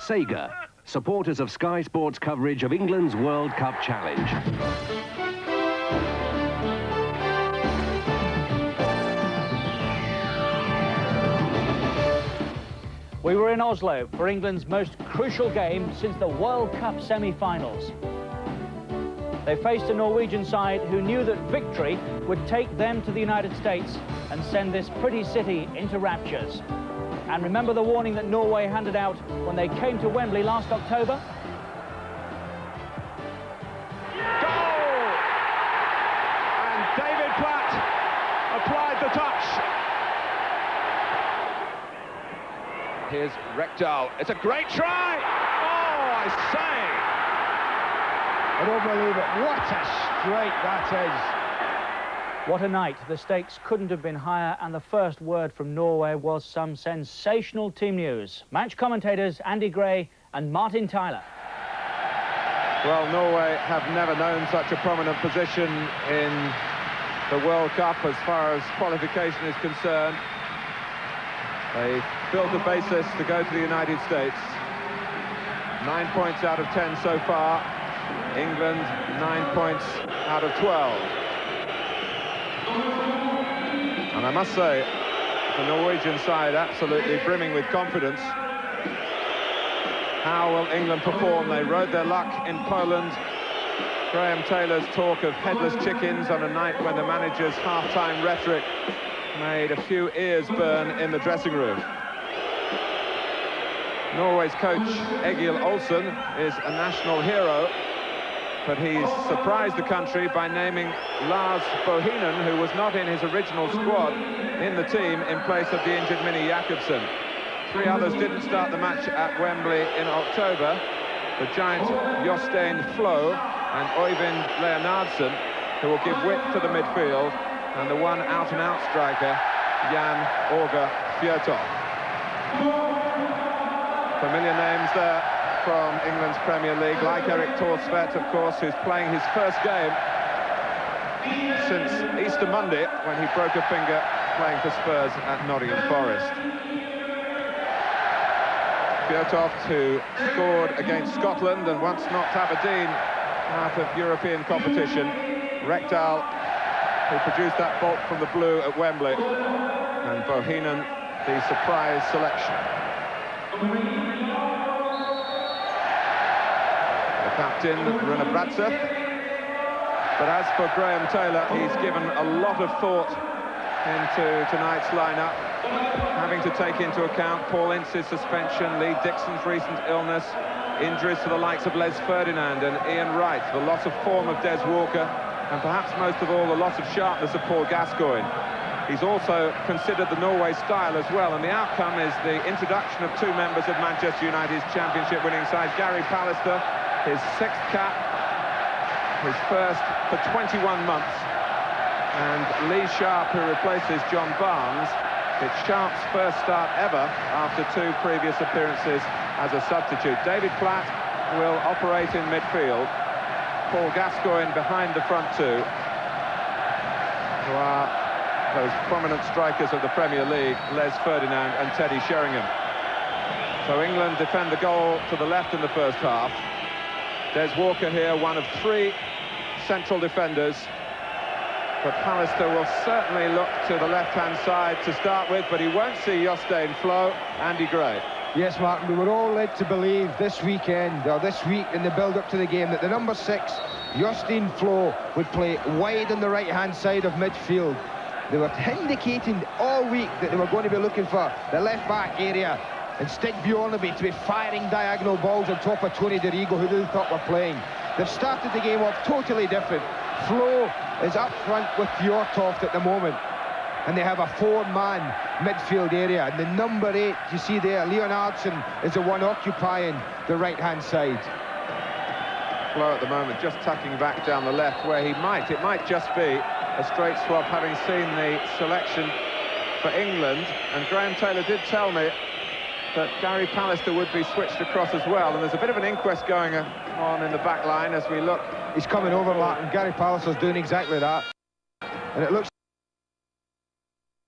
Sega, supporters of Sky Sports coverage of England's World Cup Challenge. We were in Oslo for England's most crucial game since the World Cup semi-finals. They faced a Norwegian side who knew that victory would take them to the United States and send this pretty city into raptures. And remember the warning that Norway handed out when they came to Wembley last October? Goal! And David Platt applied the touch. Here's Rekdal. It's a great try! Oh, I say! I don't believe it. What a strike that is. What a night. The stakes couldn't have been higher, and the first word from Norway was some sensational team news. Match commentators Andy Gray and Martin Tyler. Well, Norway have never known such a prominent position in the World Cup as far as qualification is concerned. They built a basis to go to the United States. 9 points out of 10 so far. England, 9 points out of 12. And I must say, the Norwegian side absolutely brimming with confidence. How will England perform? They rode their luck in Poland. Graham Taylor's talk of headless chickens on a night when the manager's half-time rhetoric made a few ears burn in the dressing room. Norway's coach, Egil Olsen, is a national hero, but he's surprised the country by naming Lars Bohinen, who was not in his original squad, in the team in place of the injured Minnie Jakobsen. 3 others didn't start the match at Wembley in October. The giant Jostein Flo and Øyvind Leonardsen, who will give width to the midfield, and the one out-and-out striker, Jan Åge Fjørtoft. Familiar names there from England's Premier League, like Erik Thorstvedt, of course, who's playing his first game since Easter Monday, when he broke a finger playing for Spurs at Nottingham Forest. Fjørtoft, who scored against Scotland and once knocked Aberdeen out of European competition. Rekdal, who produced that bolt from the blue at Wembley. And Bohinen, the surprise selection. The captain, Rune Bratseth. But as for Graham Taylor, he's given a lot of thought into tonight's lineup, having to take into account Paul Ince's suspension, Lee Dixon's recent illness, injuries to the likes of Les Ferdinand and Ian Wright, the loss of form of Des Walker, and perhaps most of all, the loss of sharpness of Paul Gascoigne. He's also considered the Norway style as well, and the outcome is the introduction of 2 members of Manchester United's championship-winning side. Gary Pallister, his 6th cap, his first for 21 months, and Lee Sharp, who replaces John Barnes. It's Sharp's first start ever after 2 previous appearances as a substitute. David Platt will operate in midfield. Paul Gascoigne behind the front 2, who are those prominent strikers of the Premier League, Les Ferdinand and Teddy Sheringham. So England defend the goal to the left in the first half. Des Walker here, one of 3 central defenders, but Pallister will certainly look to the left-hand side to start with, but he won't see Jostein Flo. Andy Gray. Yes, Martin, we were all led to believe this weekend, or this week in the build-up to the game, that the number 6, Jostein Flo, would play wide on the right-hand side of midfield. They were indicating all week that they were going to be looking for the left-back area and Stig Bjorneby to be firing diagonal balls on top of Tony Dorigo, who they thought were playing. They've started the game off totally different. Flo is up front with Fjørtoft at the moment, and they have a 4-man midfield area, and the number 8 you see there, Leonardsen, is the one occupying the right-hand side. Flo at the moment just tucking back down the left, where it might just be a straight swap, having seen the selection for England. And Graham Taylor did tell me that Gary Pallister would be switched across as well, and there's a bit of an inquest going on in the back line as we look. He's coming over, Martin. Gary Pallister's doing exactly that, and it looks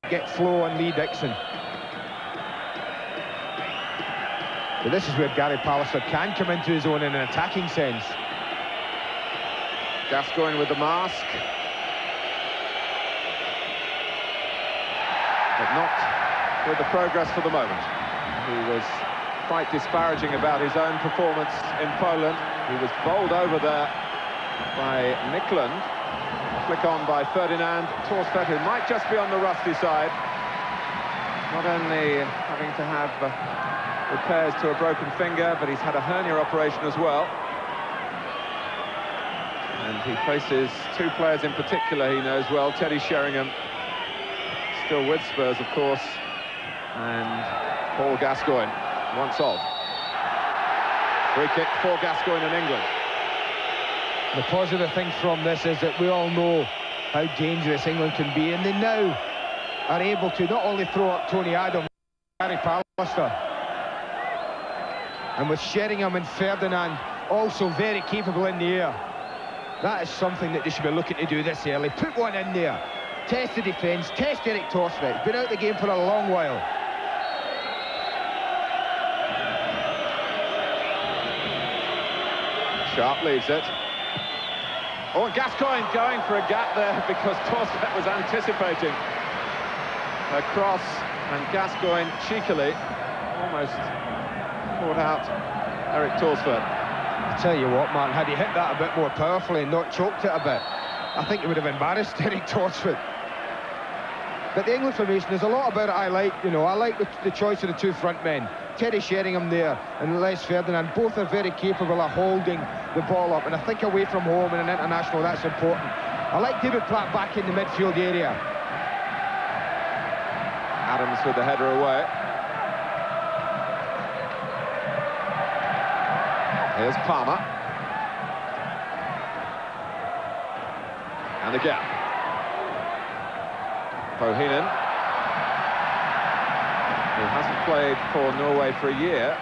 like get Flo and Lee Dixon. But this is where Gary Pallister can come into his own in an attacking sense. Gascoigne with the mask. But not with the progress for the moment. He was quite disparaging about his own performance in Poland. He was bowled over there by Nicklund. Flick on by Ferdinand. Torsfeld, who might just be on the rusty side. Not only having to have repairs to a broken finger, but he's had a hernia operation as well. And he faces two players in particular he knows well. Teddy Sheringham, still with Spurs, of course, and Paul Gascoigne, once off. Free kick for Gascoigne and England. The positive thing from this is that we all know how dangerous England can be, and they now are able to not only throw up Tony Adams, Gary Pallister, and with Sheringham and Ferdinand also very capable in the air. That is something that they should be looking to do this early. Put one in there, test the defence, test Eric Torsfeld. He's been out of the game for a long while. Sharp leaves it. Oh, Gascoigne going for a gap there because Torsfeld was anticipating a cross, and Gascoigne cheekily almost caught out Eric Torsfeld. I tell you what, Martin, had he hit that a bit more powerfully and not choked it a bit, I think he would have embarrassed Eric Torsfeld. But the England formation, there's a lot about it I like, you know. I like the choice of the two front men. Teddy Sheringham there and Les Ferdinand, both are very capable of holding the ball up, and I think away from home in an international, that's important. I like David Platt back in the midfield area. Adams with the header away. Here's Palmer. And again. Bohinen, who hasn't played for Norway for a year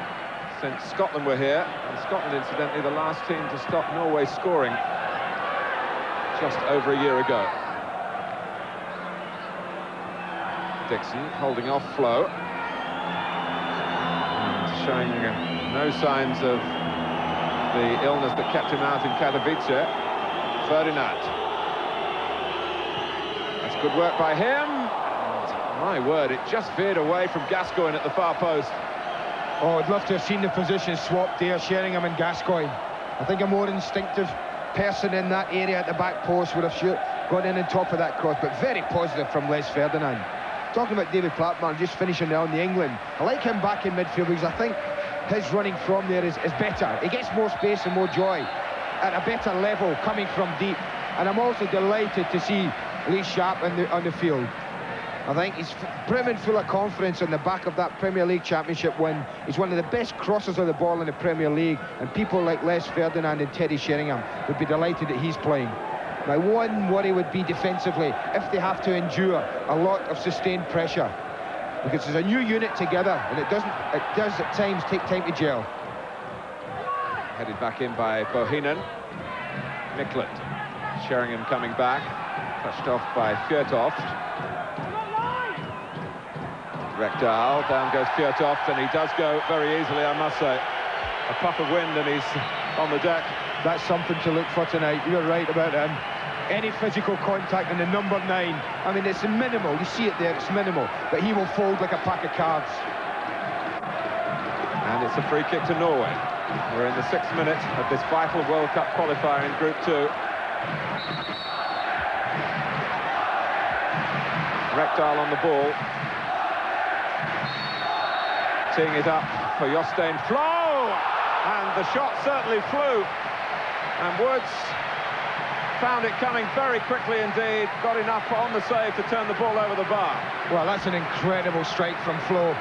since Scotland were here. And Scotland, incidentally, the last team to stop Norway scoring just over a year ago. Dixon holding off Flo. And showing no signs of the illness that kept him out in Katowice. Ferdinand. That's good work by him. And my word, it just veered away from Gascoigne at the far post. Oh, I'd love to have seen the position swapped there, Sheringham and Gascoigne. I think a more instinctive person in that area at the back post would have gone in on top of that cross, but very positive from Les Ferdinand. Talking about David Plattman, just finishing now on the England. I like him back in midfield because I think his running from there is better. He gets more space and more joy at a better level coming from deep. And I'm also delighted to see Lee Sharp on the field. I think he's brimming full of confidence on the back of that Premier League Championship win. He's one of the best crossers of the ball in the Premier League, and people like Les Ferdinand and Teddy Sheringham would be delighted that he's playing. My one worry would be defensively, if they have to endure a lot of sustained pressure, because there's a new unit together, and it does at times take time to gel. Headed back in by Bohinen. Nicklund. Sheringham coming back. Touched off by Fjørtoft. Rekdal, down goes Fjørtoft, and he does go very easily, I must say. A puff of wind and he's on the deck. That's something to look for tonight. You're right about him. Any physical contact in the number 9, I mean, it's minimal. You see it there, it's minimal. But he will fold like a pack of cards. And it's a free kick to Norway. We're in the 6th minute of this vital World Cup qualifier in Group 2. Rekdal on the ball. Teeing it up for Jostein Flo, and the shot certainly flew, and Woods found it coming very quickly indeed, got enough on the save to turn the ball over the bar. Well, that's an incredible strike from Flo.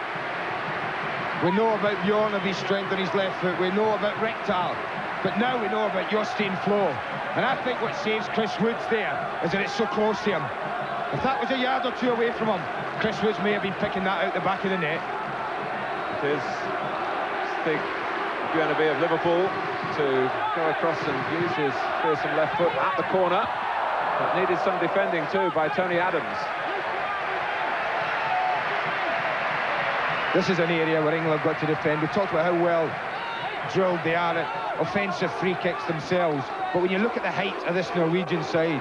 We know about Bjornaby's strength on his left foot, we know about Rekdal, but now we know about Jostein Flo, and I think what saves Chris Woods there is that it's so close to him. If that was a yard or two away from him, Chris Woods may have been picking that out the back of the net. It is Stig Bjornaby of Liverpool to go across and use his fearsome left foot at the corner, but needed some defending too by Tony Adams. This is an area where England have got to defend. We talked about how well drilled they are at offensive free kicks themselves, but when you look at the height of this Norwegian side,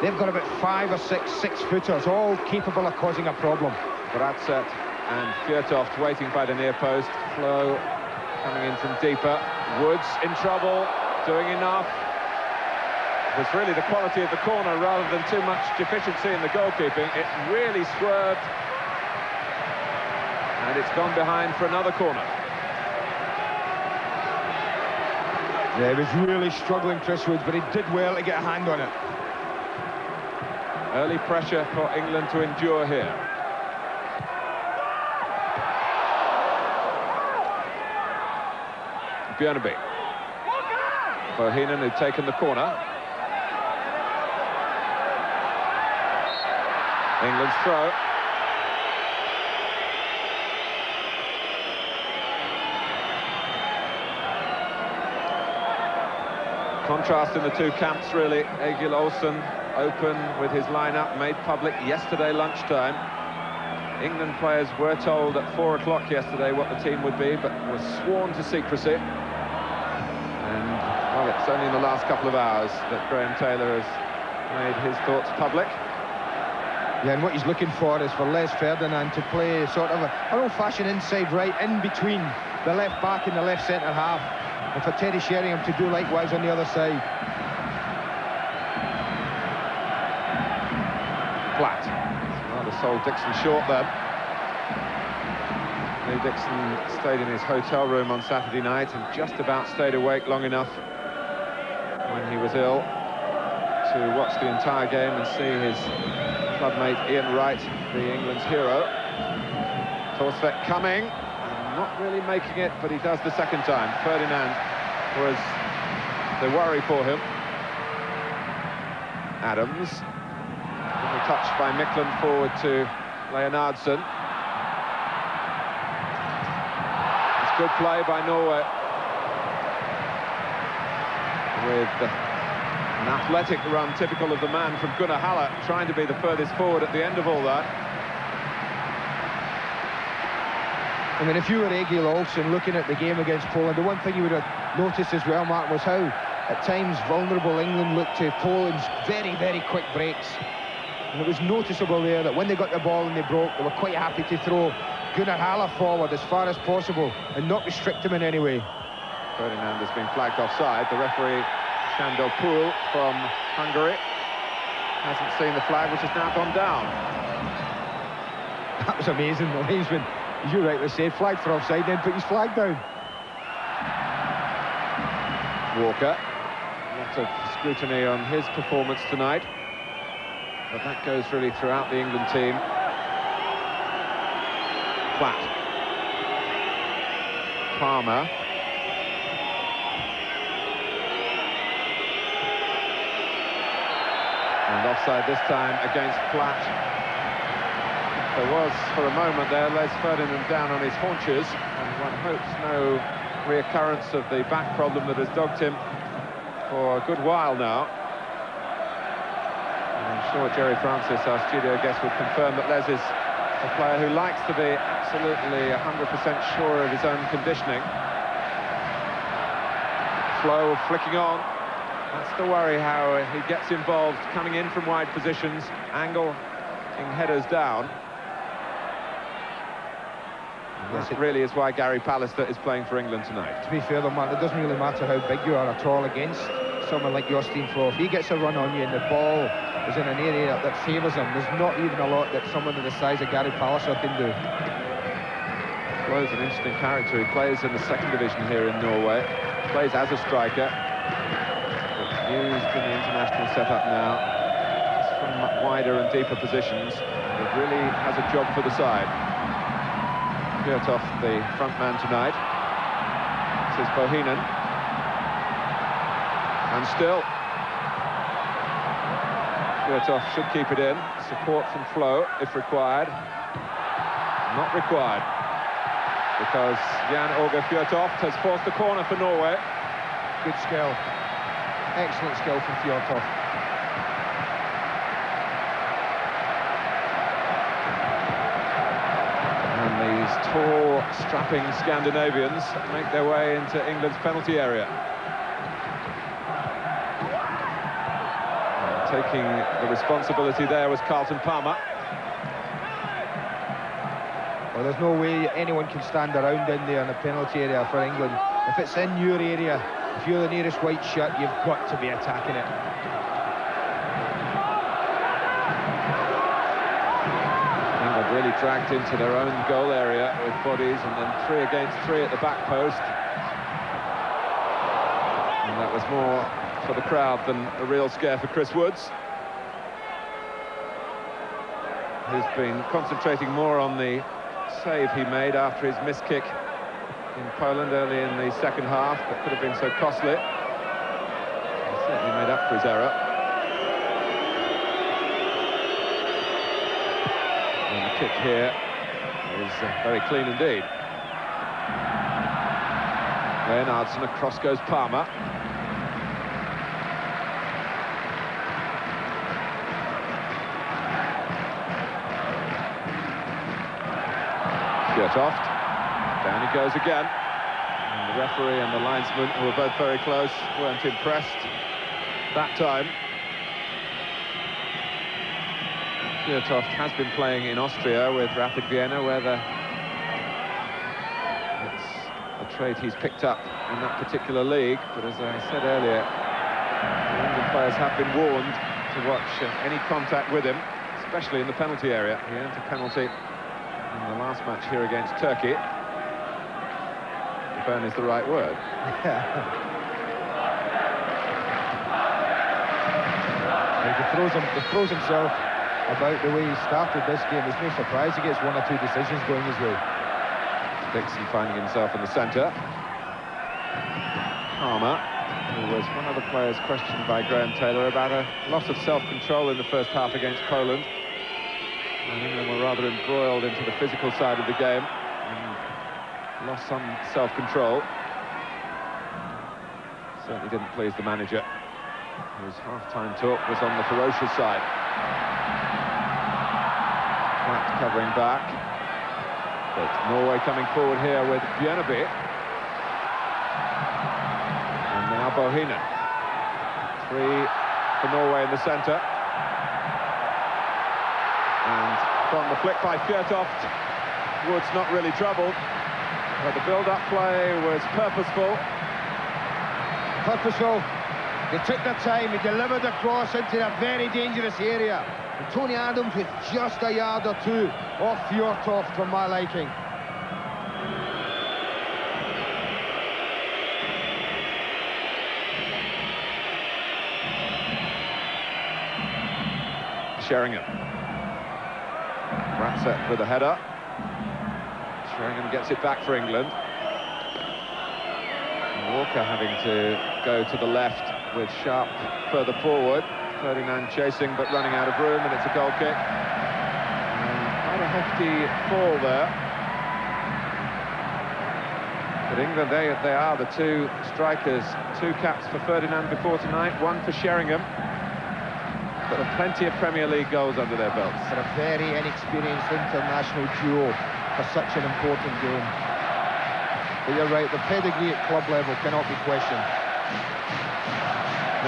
they've got about 5 or 6 six-footers, all capable of causing a problem. Bratzett and Fjørtoft waiting by the near post. Flo coming in from deeper. Woods in trouble, doing enough. It was really the quality of the corner rather than too much deficiency in the goalkeeping. It really swerved, and it's gone behind for another corner. Yeah, he was really struggling, Chris Woods, but he did well to get a hand on it. Early pressure for England to endure here. Bjørneby. Bohinen had taken the corner. England's throw. Contrast in the two camps, really. Egil Olsen open with his lineup, made public yesterday lunchtime. England players were told at 4 o'clock yesterday what the team would be, but were sworn to secrecy. And, well, it's only in the last couple of hours that Graham Taylor has made his thoughts public. Yeah, and what he's looking for is for Les Ferdinand to play sort of an old-fashioned inside right, in between the left back and the left centre half, and for Teddy Sheringham to do likewise on the other side. Platt. Rather sold Dixon short then. Lee Dixon stayed in his hotel room on Saturday night and just about stayed awake long enough when he was ill to watch the entire game and see his clubmate Ian Wright, the England's hero. Torsvik coming, and not really making it, but he does the second time. Ferdinand was the worry for him. Adams, little touch by Mikland forward to Leonardsen. It's good play by Norway, with an athletic run typical of the man from Gunnar Halle, trying to be the furthest forward at the end of all that. I mean, if you were Egil Olsen looking at the game against Poland, the one thing you would have noticed as well, Mark, was how at times vulnerable England looked to Poland's very, very quick breaks. And it was noticeable there that when they got the ball and they broke, they were quite happy to throw Gunnar Halle forward as far as possible and not restrict him in any way. Ferdinand has been flagged offside. The referee, Shandor Pool from Hungary, hasn't seen the flag, which has now gone down. That was amazing. The linesman, as you rightly said, flagged for offside, then put his flag down. Walker, lots of scrutiny on his performance tonight, but that goes really throughout the England team. Platt. Palmer. And offside this time against Platt. There was, for a moment there, Les Ferdinand down on his haunches, and one hopes no reoccurrence of the back problem that has dogged him for a good while now. And I'm sure Jerry Francis, our studio guest, would confirm that Les is a player who likes to be absolutely 100% sure of his own conditioning. Flow flicking on. That's the worry, how he gets involved coming in from wide positions, angling headers down. And that really is why Gary Pallister is playing for England tonight. To be fair though, Mark, it doesn't really matter how big you are at all against someone like Jostein Flo. If he gets a run on you and the ball is in an area that favours him, there's not even a lot that someone of the size of Gary Pallister can do. Flo's an interesting character. He plays in the second division here in Norway. Plays as a striker. Used in the international setup now, just from wider and deeper positions. It really has a job for the side. Fjørtoft, the front man tonight. This is Bohinen. And still, Fjørtoft should keep it in. Support from Flo, if required. Not required, because Jan Åge Fjørtoft has forced the corner for Norway. Good skill. Excellent skill from Fjørtoft. And the These tall, strapping Scandinavians make their way into England's penalty area. And taking the responsibility there was Carlton Palmer. Well, there's no way anyone can stand around in there in the penalty area for England. If it's in your area, if you're the nearest white shirt, you've got to be attacking it. England really dragged into their own goal area with bodies, and then 3 against 3 at the back post. And that was more for the crowd than a real scare for Chris Woods, who's been concentrating more on the save he made after his missed kick in Poland early in the second half that could have been so costly. He certainly made up for his error. And the kick here is very clean indeed. Leonardson, across goes Palmer. Fjørtoft, down he goes again, and the referee and the linesman, who were both very close, weren't impressed that time. Fjørtoft has been playing in Austria with Rapid Vienna, where it's a trait he's picked up in that particular league, but as I said earlier, the England players have been warned to watch any contact with him, especially in the penalty area. He earned a penalty in the last match here against Turkey. Burn is the right word. He throws himself about the way he started this game. There's no surprise he gets 1 or 2 decisions going his way. Dixon finding himself in the centre. Palmer, who was one of the players questioned by Graham Taylor about a loss of self-control in the first half against Poland. And England were rather embroiled into the physical side of the game and lost some self-control. Certainly didn't please the manager, whose half-time talk was on the ferocious side. Pratt covering back, but Norway coming forward here with Bjørneby. And now Bohinen. 3 for Norway in the centre. And from the flick by Fjørtoft, Woods not really troubled, but the build-up play was purposeful. They took their time, he delivered a cross into a very dangerous area. And Tony Adams was just a yard or 2 off Fjørtoft for my liking. Sheringham. Bratseth with a header. Sheringham gets it back for England. And Walker having to go to the left with Sharp further forward. Ferdinand chasing but running out of room, and it's a goal kick. And quite a hefty fall there. But England, they are the 2 strikers. 2 caps for Ferdinand before tonight, 1 for Sheringham. But have plenty of Premier League goals under their belts. For a very inexperienced international duo for such an important game. But you're right, the pedigree at club level cannot be questioned.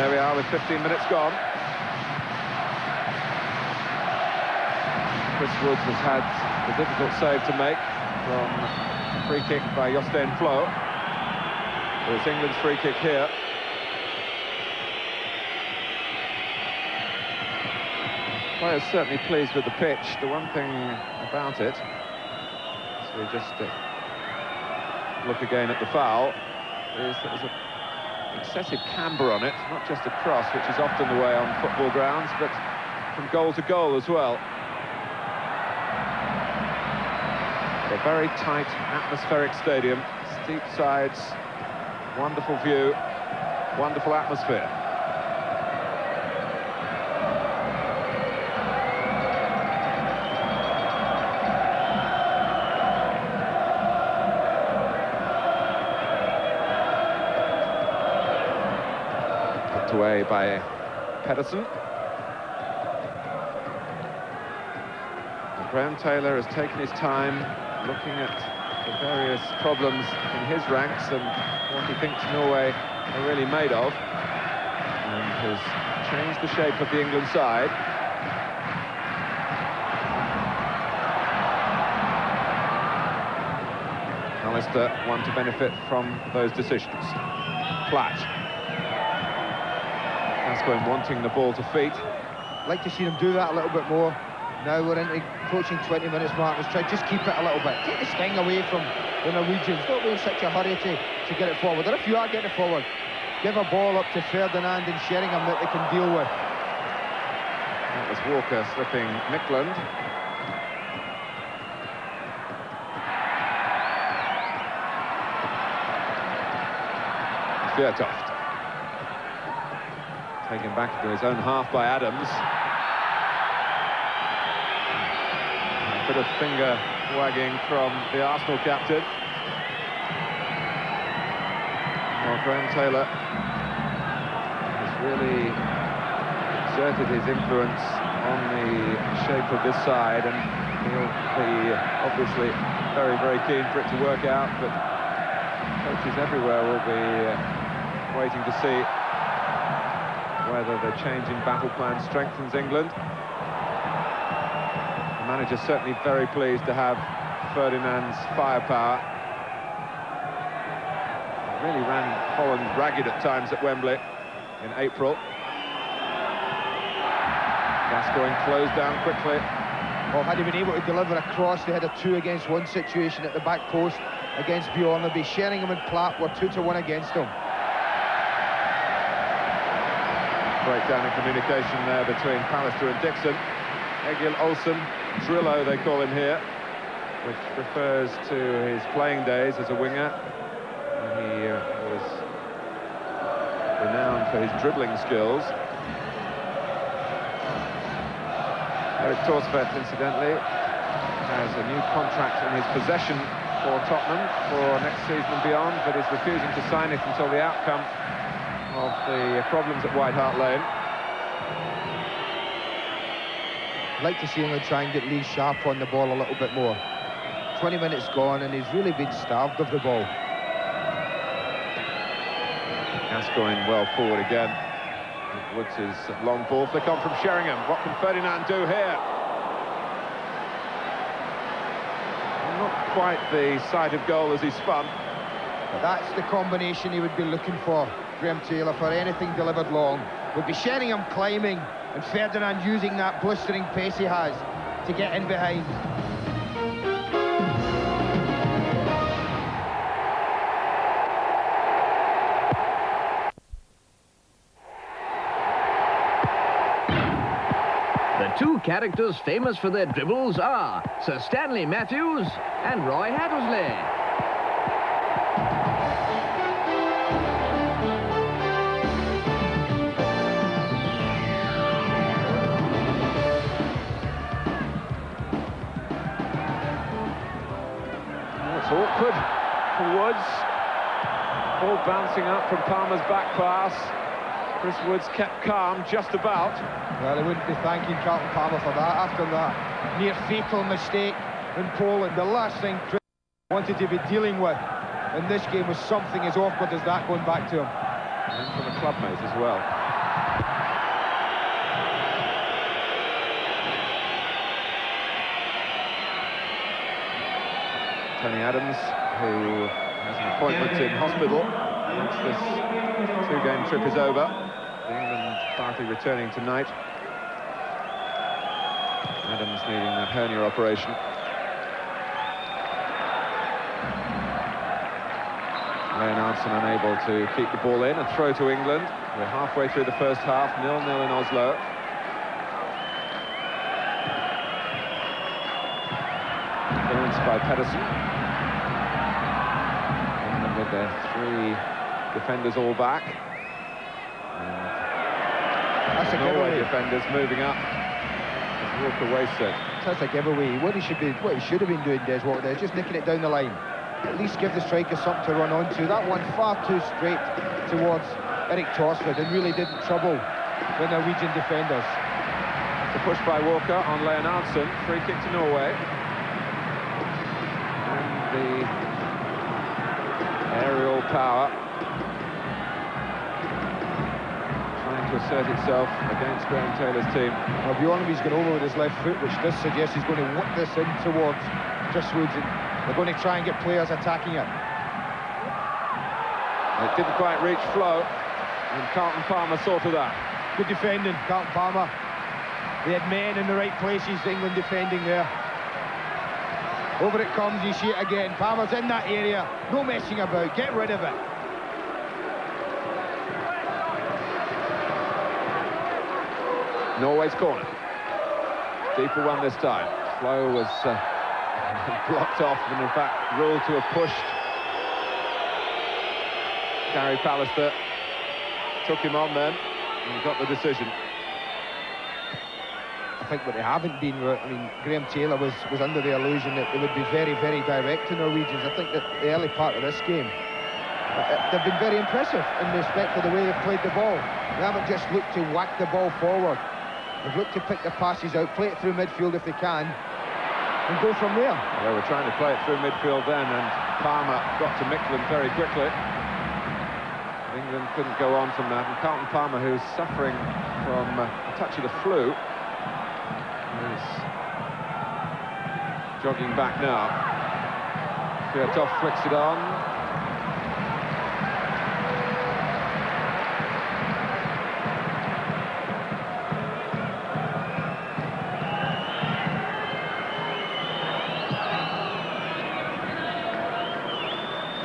There we are with 15 minutes gone. Chris Woods has had a difficult save to make from a free kick by Jostein Flo. It's England's free kick here. Players certainly pleased with the pitch. The one thing about it, so we just look again at the foul, is that there's an excessive camber on it, not just across, which is often the way on football grounds, but from goal to goal as well. A very tight, atmospheric stadium, steep sides, wonderful view, wonderful atmosphere. Away by Pedersen. And Graham Taylor has taken his time looking at the various problems in his ranks and what he thinks Norway are really made of, and has changed the shape of the England side. Alistair, one to benefit from those decisions. Platt. Gascoigne wanting the ball to feet. Like to see them do that a little bit more. Now we're into approaching 20 minutes mark. Let's try just keep it a little bit. Take the sting away from the Norwegians. Don't be in such a hurry to get it forward. Or if you are getting it forward, give a ball up to Ferdinand and Sheringham that they can deal with. That was Walker slipping Micklund. Fjørtoft. Taken back to his own half by Adams. A bit of finger wagging from the Arsenal captain. Well, Graham Taylor has really exerted his influence on the shape of this side, and he'll be obviously very, very keen for it to work out, but coaches everywhere will be waiting to see whether the change in battle plan strengthens England. The manager's certainly very pleased to have Ferdinand's firepower. He really ran Holland ragged at times at Wembley in April. Gascoigne closed down quickly. Well, had he been able to deliver a cross, they had a 2-against-1 situation at the back post against Bjorneby. Sheringham and Platt were 2-1 against him. Breakdown in communication there between Pallister and Dixon. Egil Olsen, Drillo they call him here, which refers to his playing days as a winger. He was renowned for his dribbling skills. Erik Torsvedt, incidentally, has a new contract in his possession for Tottenham for next season and beyond, but is refusing to sign it until the outcome of the problems at White Hart Lane. I'd like to see England try and get Lee Sharp on the ball a little bit more. 20 minutes gone and he's really been starved of the ball. Gascoigne well forward again. Woods' long ball flick on from Sheringham. What can Ferdinand do here? Not quite the side of goal as he spun. But that's the combination he would be looking for, Graham Taylor, for anything delivered long. Would be Sheringham climbing and Ferdinand using that blistering pace he has to get in behind. The two characters famous for their dribbles are Sir Stanley Matthews and Roy Hattersley. It's awkward for Woods. Ball bouncing up from Palmer's back pass. Chris Woods kept calm, just about. Well, they wouldn't be thanking Carlton Palmer for that after that near fatal mistake in Poland. The last thing Chris wanted to be dealing with in this game was something as awkward as that going back to him. And from a clubmate as well. Tony Adams, who has an appointment in hospital once this two-game trip is over. The England party returning tonight. Adams needing that hernia operation. Leonardson unable to keep the ball in. A throw to England. We're halfway through the first half, 0-0 in Oslo. Clearance by Pedersen. England with their three defenders all back. That's a Norway giveaway. defenders moving up. Walker wastes it. That's a giveaway. What he should have been doing, Des Walker, is just nicking it down the line. At least give the striker something to run onto. That one far too straight towards Erik Torsvedt and really didn't trouble the Norwegian defenders. The push by Walker on Leonardson. Free kick to Norway. power, trying to assert itself against Graham Taylor's team. Well, Bjornaby's gone over with his left foot, which does suggest he's going to whip this in towards Justwoods, and they're going to try and get players attacking it. It didn't quite reach Flo, and Carlton Palmer sorted that. Good defending, Carlton Palmer. They had men in the right places, England defending there. Over it comes, you see it again. Palmer's in that area, no messing about, get rid of it. Norway's corner. Deeper one this time. Flo was blocked off and in fact ruled to have pushed Gary Pallister. Took him on then and got the decision. I think what they haven't been, I mean, Graham Taylor was under the illusion that they would be very, very direct to Norwegians. I think that the early part of this game, they've been very impressive in respect to the way they've played the ball. They haven't just looked to whack the ball forward. They've looked to pick the passes out, play it through midfield if they can, and go from there. They were trying to play it through midfield then, and Palmer got to Micklin very quickly. England couldn't go on from that, and Carlton Palmer, who's suffering from a touch of the flu, is jogging back now. Fjørtoft flicks it on.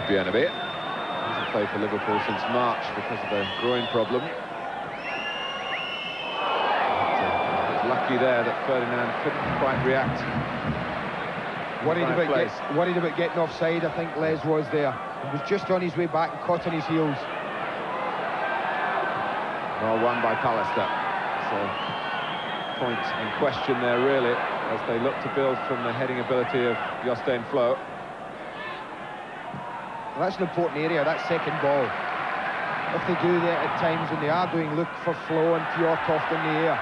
Bjornaby hasn't played for Liverpool since March because of a groin problem. Lucky there that Ferdinand couldn't quite react. Worried about getting offside, I think Les was there. He was just on his way back and caught on his heels. Well won by Pallister. So point in question there really, as they look to build from the heading ability of Jostein Flo. Well, that's an important area, that second ball. If they do that at times, and they are doing, look for Flo and Fjørtoft in the air,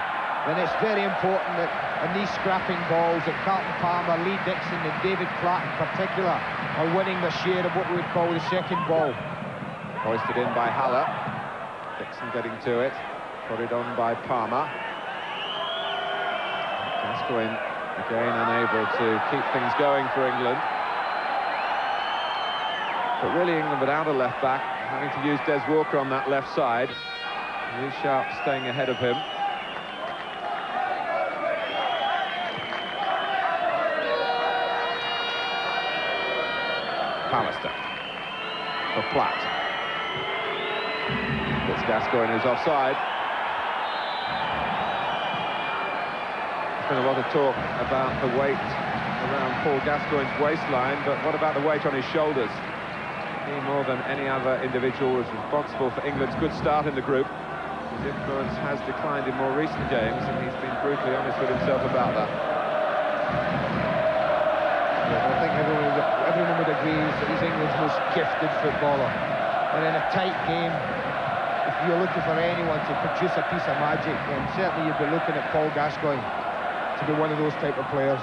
then it's very important that in these scrapping balls that Carlton Palmer, Lee Dixon and David Platt in particular are winning their share of what we would call the second ball. Hoisted in by Haller. Dixon getting to it. Put it on by Palmer. Gascoigne again unable to keep things going for England. But really England without a left back, having to use Des Walker on that left side. Lee Sharp staying ahead of him. Pallister for Platt. It's Gascoigne who's offside. There's been a lot of talk about the weight around Paul Gascoigne's waistline, but what about the weight on his shoulders? He, more than any other individual, was responsible for England's good start in the group. His influence has declined in more recent games, and he's been brutally honest with himself about that. I think everyone would agree that he's England's most gifted footballer. And in a tight game, if you're looking for anyone to produce a piece of magic, then certainly you'd be looking at Paul Gascoigne to be one of those type of players.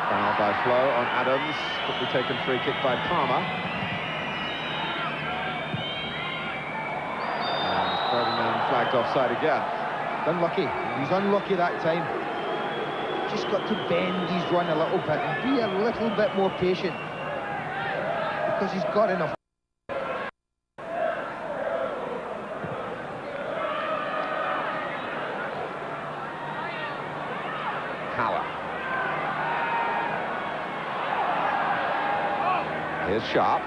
Foul by Flo on Adams, quickly taken free kick by Palmer. Flagged offside again. Unlucky. He's unlucky that time. Just got to bend his run a little bit and be a little bit more patient, because he's got enough. Haller. Here's Sharp.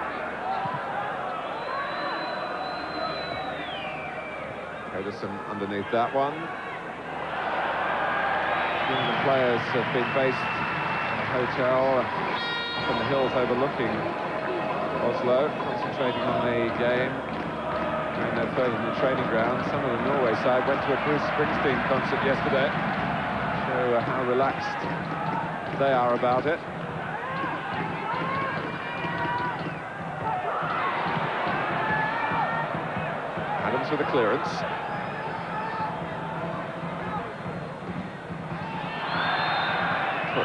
Pedersen underneath that one. The players have been based in a hotel up in the hills overlooking Oslo, concentrating on the game, going no further than the training ground. Some of the Norway side went to a Bruce Springsteen concert yesterday. Show how relaxed they are about it. Adams with a clearance.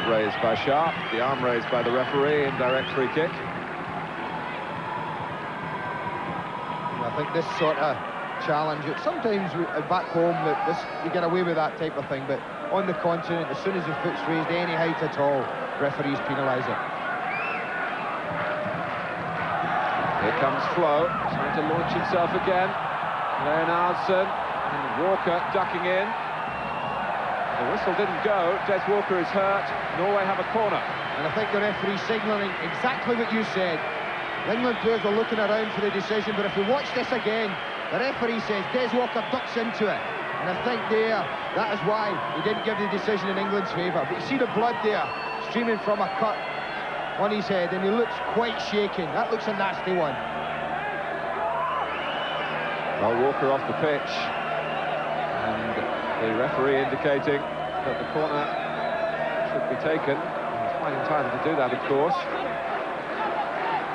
that raised by Sharp, the arm raised by the referee, indirect free kick. I think this sort of challenge, sometimes back home you get away with that type of thing, but on the continent, as soon as the foot's raised any height at all, referees penalise it. Here comes Flo, trying to launch himself again. Leonardson and Walker ducking in. The whistle didn't go. Des Walker is hurt. Norway have a corner. And I think the referee signalling exactly what you said. The England players were looking around for the decision, but if we watch this again, the referee says Des Walker ducks into it. And I think that is why he didn't give the decision in England's favour. But you see the blood there streaming from a cut on his head, and he looks quite shaken. That looks a nasty one. Well, Walker off the pitch, and the referee indicating that the corner should be taken. He's quite entitled to do that, of course.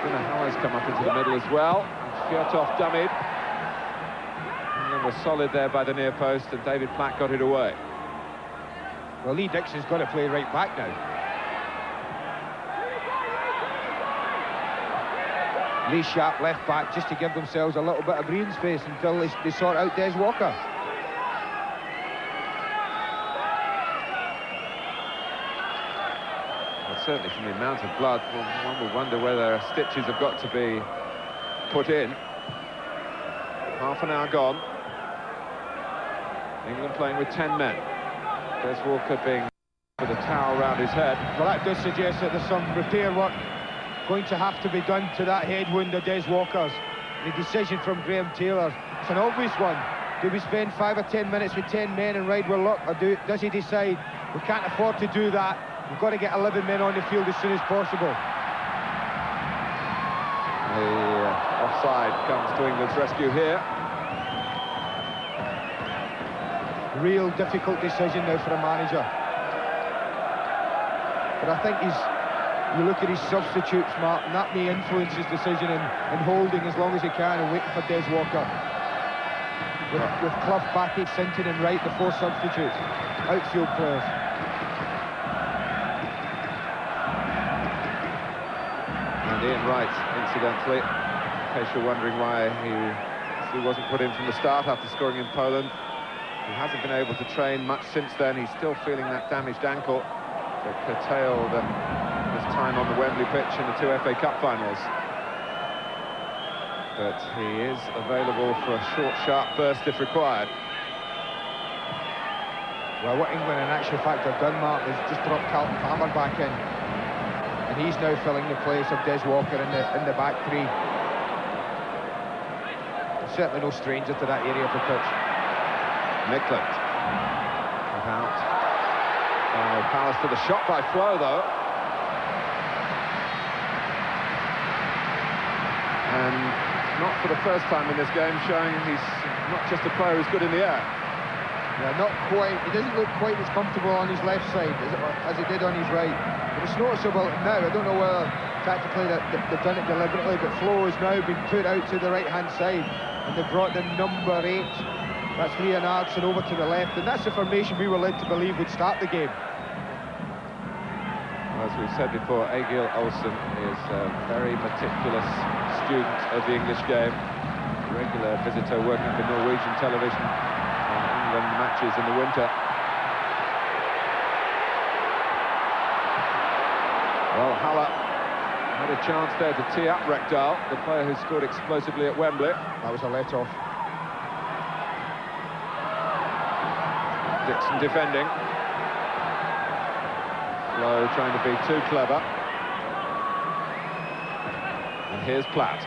Howard's come up into the middle as well. Fjotov dummied. England was solid there by the near post, and David Platt got it away. Well, Lee Dixon's got to play right back now. Lee Sharp left back just to give themselves a little bit of breathing space until they sort out Des Walker. Well, certainly from the amount of blood, one would wonder whether stitches have got to be put in. Half an hour gone. England playing with 10 men. Des Walker being with a towel around his head. Well, that does suggest that there's some repair work going to have to be done to that head wound of Des Walker's. The decision from Graham Taylor, it's an obvious one. Do we spend 5 or 10 minutes with 10 men and ride with luck, or does he decide we can't afford to do that, we've got to get 11 men on the field as soon as possible? The offside comes to England's rescue here. Real difficult decision now for a manager. But I think you look at his substitutes, Mark, and that may influence his decision in holding as long as he can and waiting for Des Walker. With Clough, Batty, Sinton and Wright, the 4 substitutes, outfield players. And Ian Wright, incidentally, in case you're wondering why he wasn't put in from the start after scoring in Poland. He hasn't been able to train much since then. He's still feeling that damaged ankle that curtailed his time on the Wembley pitch in the 2 FA Cup finals. But he is available for a short, sharp burst if required. Well, what England in actual fact have done, Mark, is just brought Carlton Palmer back in. And he's now filling the place of Des Walker in the back three. Certainly no stranger to that area of the pitch. Nicklett. Out. Palace to the shot by Flo, though. And not for the first time in this game, showing he's not just a player who's good in the air. Yeah, not quite. He doesn't look quite as comfortable on his left side as he did on his right. But it's noticeable now. I don't know whether tactically they've done it deliberately, but Flo has now been put out to the right-hand side, and they've brought the number 8. That's Leonardson over to the left, and that's the formation we were led to believe would start the game. As we've said before, Egil Olsen is a very meticulous student of the English game, a regular visitor working for Norwegian television on England matches in the winter. Well, Haller had a chance there to tee up Rekdal, the player who scored explosively at Wembley. That was a let-off. Dixon defending. Flo trying to be too clever. And here's Platt.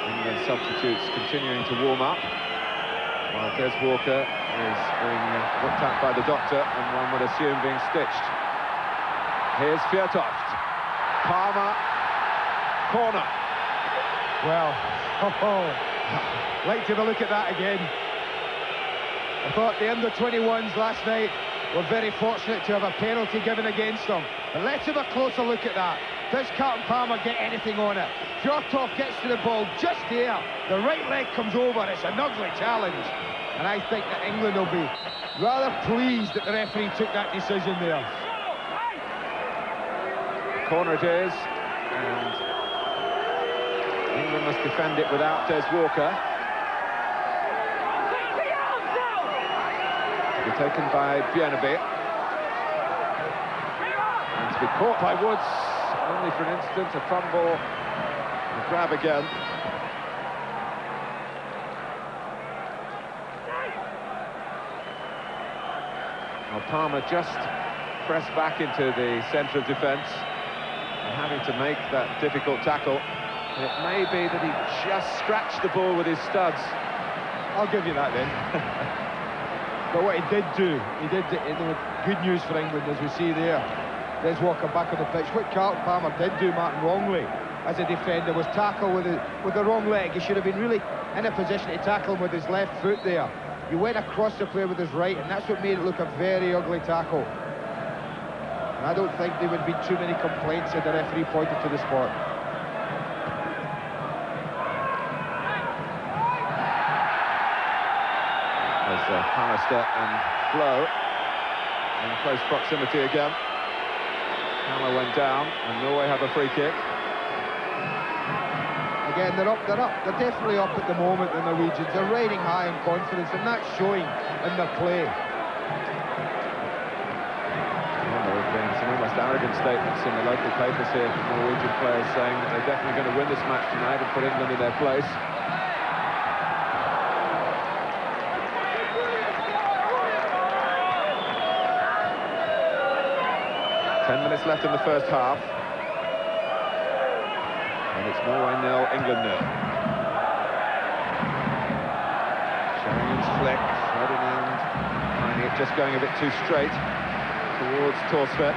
England substitutes continuing to warm up, while Des Walker is being looked at by the doctor, and one would assume being stitched. Here's Fjortoft. Palmer. Corner. Well, like to have a look at that again. I thought the under-21s last night were very fortunate to have a penalty given against them. But let's have a closer look at that. Does Carlton Palmer get anything on it? Fjortoft gets to the ball just there. The right leg comes over. It's an ugly challenge. And I think that England will be rather pleased that the referee took that decision there. Corner it is, and England must defend it without Des Walker. To be taken by Bienabe. And to be caught by Woods, only for an instant, a fumble, a grab again. Well, Palmer just pressed back into the centre of defence and having to make that difficult tackle. And it may be that he just scratched the ball with his studs. I'll give you that then. But what he did do, good news for England, as we see there. Des Walker back on the pitch. What Carlton Palmer did do, Martin, wrongly as a defender was tackle with the wrong leg. He should have been really in a position to tackle him with his left foot there. He went across the player with his right, and that's what made it look a very ugly tackle. And I don't think there would be too many complaints if the referee pointed to the spot. As Pallister and Blow in close proximity again. Hammer went down, and Norway have a free kick. Again, they're up. They're definitely up at the moment, the Norwegians. They're riding high in confidence, and that's showing in their play. Well, there have been some almost arrogant statements in the local papers here from Norwegian players saying that they're definitely going to win this match tonight and put England in their place. Minutes left in the first half. And it's Norway 0, England 0. Sheringham's flick, Ferdinand finding it just going a bit too straight towards Torsvedt.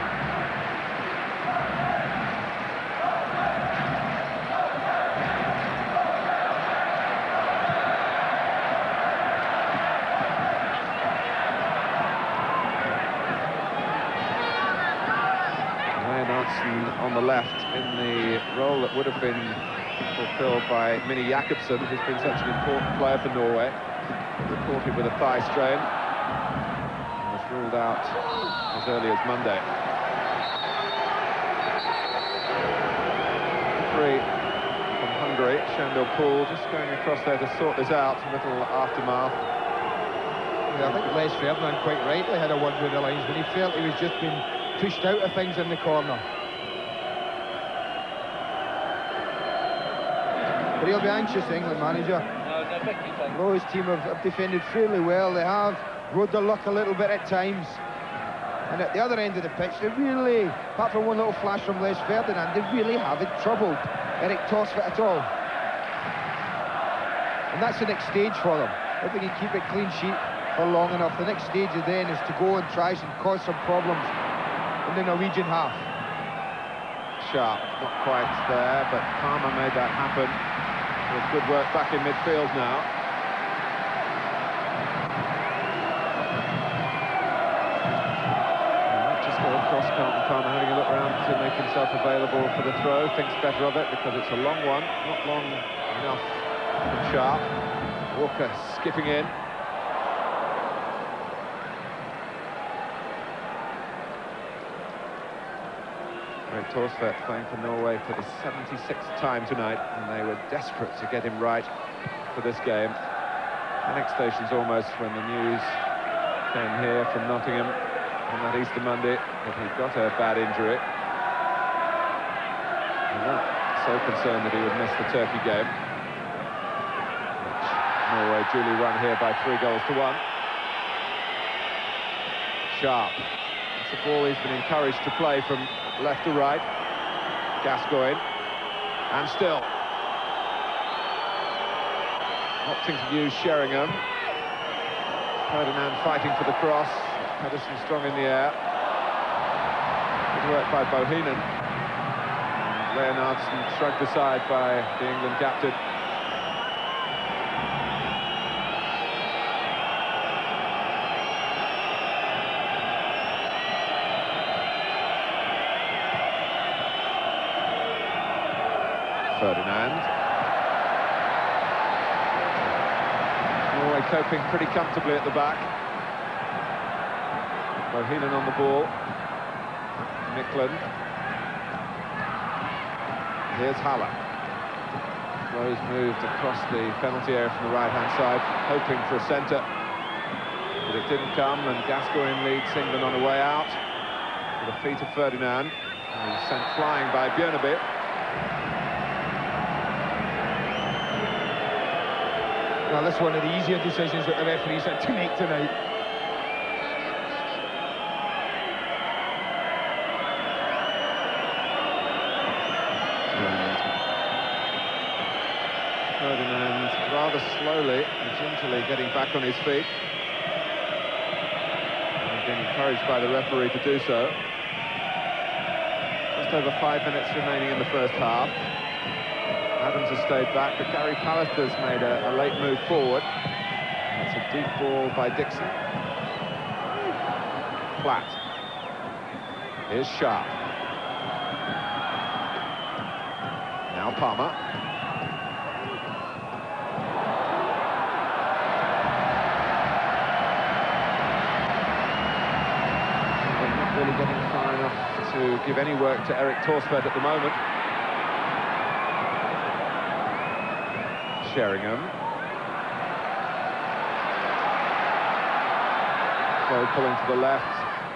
On the left in the role that would have been fulfilled by Minnie Jakobsen, who's been such an important player for Norway, reported with a thigh strain and was ruled out as early as Monday. Free from Hungary, Shandor Pool just going across there to sort this out, a little aftermath. Yeah, I think Les Ferdinand quite rightly had a word with the lines when he felt he was just being pushed out of things in the corner. But he'll be anxious, the England manager. Roy's team have defended fairly well. They have rode their luck a little bit at times. And at the other end of the pitch, they really, apart from one little flash from Les Ferdinand, they really haven't troubled Erik Torsvedt at all. And that's the next stage for them. If they can keep it clean sheet for long enough, the next stage then is to go and try and cause some problems in the Norwegian half. Sharp, not quite there, but Palmer made that happen. With good work back in midfield now. Just go across, Carlton Palmer having a look around to make himself available for the throw. Thinks better of it because it's a long one, not long enough from Sharp. Walker skipping in. Torsvedt playing for Norway for the 76th time tonight, and they were desperate to get him right for this game. The next station's almost when the news came here from Nottingham on that Easter Monday that he'd got a bad injury. And that so concerned that he would miss the Turkey game, which Norway duly won here by 3-1. Sharp. It's a ball he's been encouraged to play from left to right. Gascoigne, and still opting to use Sheringham. Ferdinand fighting for the cross. Pedersen strong in the air. Good work by Bohinen. Leonardsen shrugged aside by the England captain. Ferdinand. Norway coping pretty comfortably at the back. Bohinen on the ball. Mikland. Here's Haller. Rose moved across the penalty area from the right-hand side, hoping for a centre. But it didn't come, and Gascoigne leads England on the way out. With the feet of Ferdinand. And he's sent flying by Björneby. Well, this is one of the easier decisions that the referees had to make tonight. Ferdinand rather slowly and gingerly getting back on his feet. He's been encouraged by the referee to do so. Just over 5 minutes remaining in the first half. Adams has stayed back, but Gary Pallister's made a late move forward. It's a deep ball by Dixon. Platt. Here's Sharp. Now Palmer. They're not really getting far enough to give any work to Erik Thorstvedt at the moment. Sheringham. Slow pulling to the left.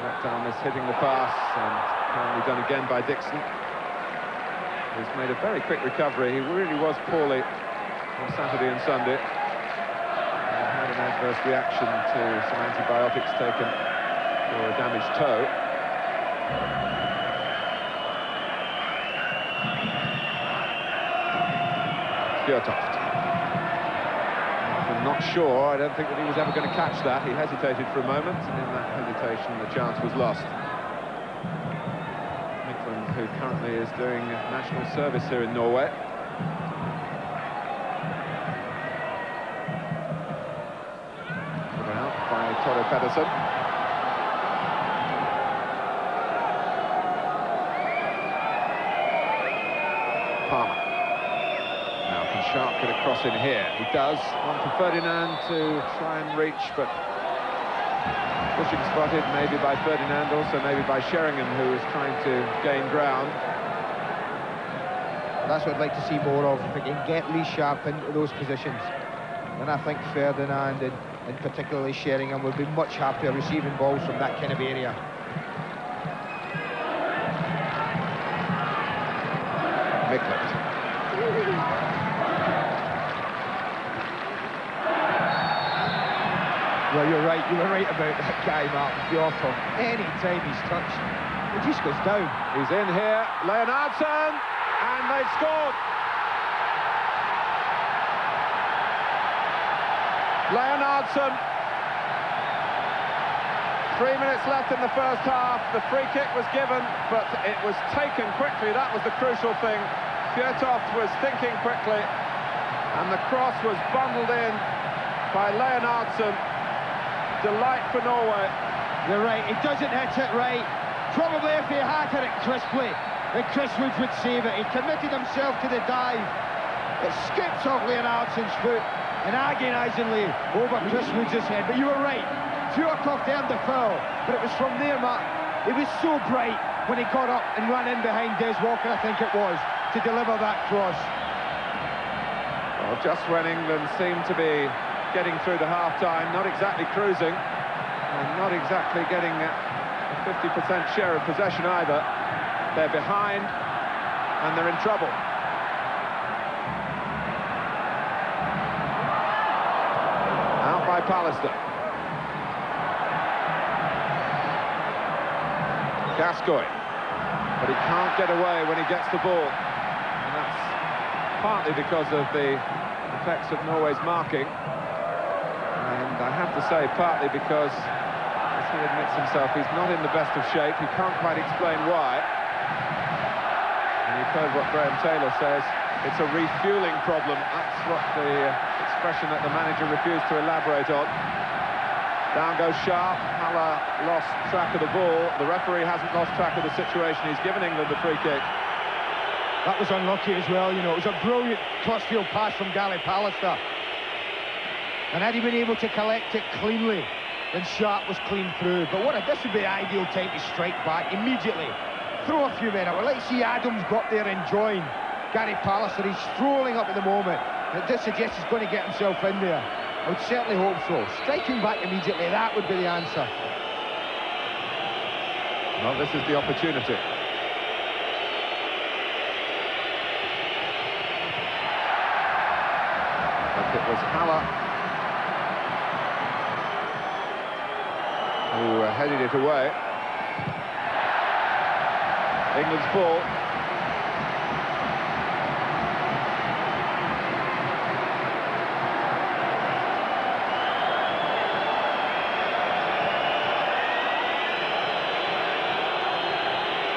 That arm is hitting the pass, and apparently done again by Dixon. He's made a very quick recovery. He really was poorly on Saturday and Sunday. And had an adverse reaction to some antibiotics taken for a damaged toe. Fjørtoft. I'm not sure. I don't think that he was ever going to catch that. He hesitated for a moment, and in that hesitation the chance was lost. Mikland, who currently is doing national service here in Norway. Put out by Tore Pedersen. Palmer. Now can Sharp get a cross in here? He does. One for Ferdinand to try and reach, but pushing spotted maybe by Ferdinand, also maybe by Sheringham, who is trying to gain ground. That's what I'd like to see more of, if we can get Lee Sharp into those positions. And I think Ferdinand and particularly Sheringham would be much happier receiving balls from that kind of area. Mikland. Well, you're right. You were right about that guy, Martin Fjørtoft. Any time he's touched, it just goes down. He's in here, Leonardson, and they've scored. Leonardson. 3 minutes left in the first half. The free kick was given, but it was taken quickly. That was the crucial thing. Fjørtoft was thinking quickly, and the cross was bundled in by Leonardson. Delight for Norway. You're right, he doesn't hit it right. Probably if he had hit it crisply, then Chris Woods would save it. He committed himself to the dive. It skips off Leonardson's foot and agonisingly over Chris Woods' head. But you were right, Fjørtoft earned the foul, but it was from there, Matt. He was so bright when he got up and ran in behind Des Walker, I think it was, to deliver that cross. Well, just when England seemed to be getting through the half-time, not exactly cruising, and not exactly getting a 50% share of possession either. They're behind, and they're in trouble. Out by Pallister. Gascoigne. But he can't get away when he gets the ball. And that's partly because of the effects of Norway's marking. And I have to say, partly because, as he admits himself, he's not in the best of shape. He can't quite explain why. And you've heard what Graham Taylor says. It's a refueling problem. That's what the expression that the manager refused to elaborate on. Down goes Sharp. Haller lost track of the ball. The referee hasn't lost track of the situation. He's given England the free kick. That was unlucky as well, you know. It was a brilliant crossfield pass from Gary Pallister. And had he been able to collect it cleanly, then Sharp was clean through. But this would be the ideal time to strike back immediately. Throw a few men up. Let's see Adams got there enjoying Gary Palliser. He's strolling up at the moment. It does suggest he's going to get himself in there. I would certainly hope so. Striking back immediately, that would be the answer. Well, this is the opportunity. But it was Haller who headed it away. England's ball.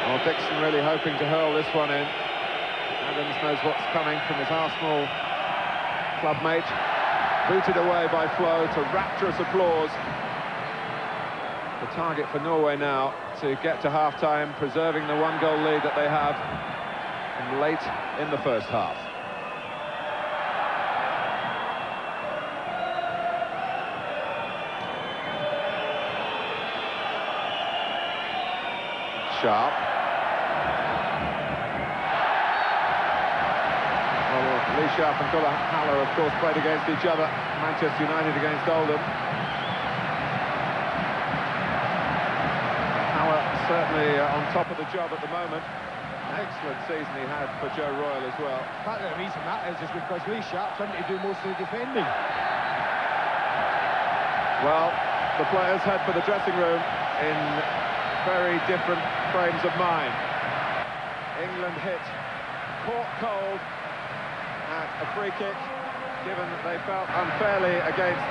Well, Dixon really hoping to hurl this one in. Adams knows what's coming from his Arsenal clubmate. Booted away by Flo to rapturous applause. The target for Norway now to get to half-time, preserving the one-goal lead that they have late in the first half. Sharp. Well, Lee Sharp and Gulla Haller, of course, played against each other. Manchester United against Oldham. Certainly on top of the job at the moment. Excellent season he had for Joe Royle as well. Part of the reason that is because Lee Sharp's having to do most of the defending. Well, the players head for the dressing room in very different frames of mind. England hit caught cold at a free kick, given that they felt unfairly against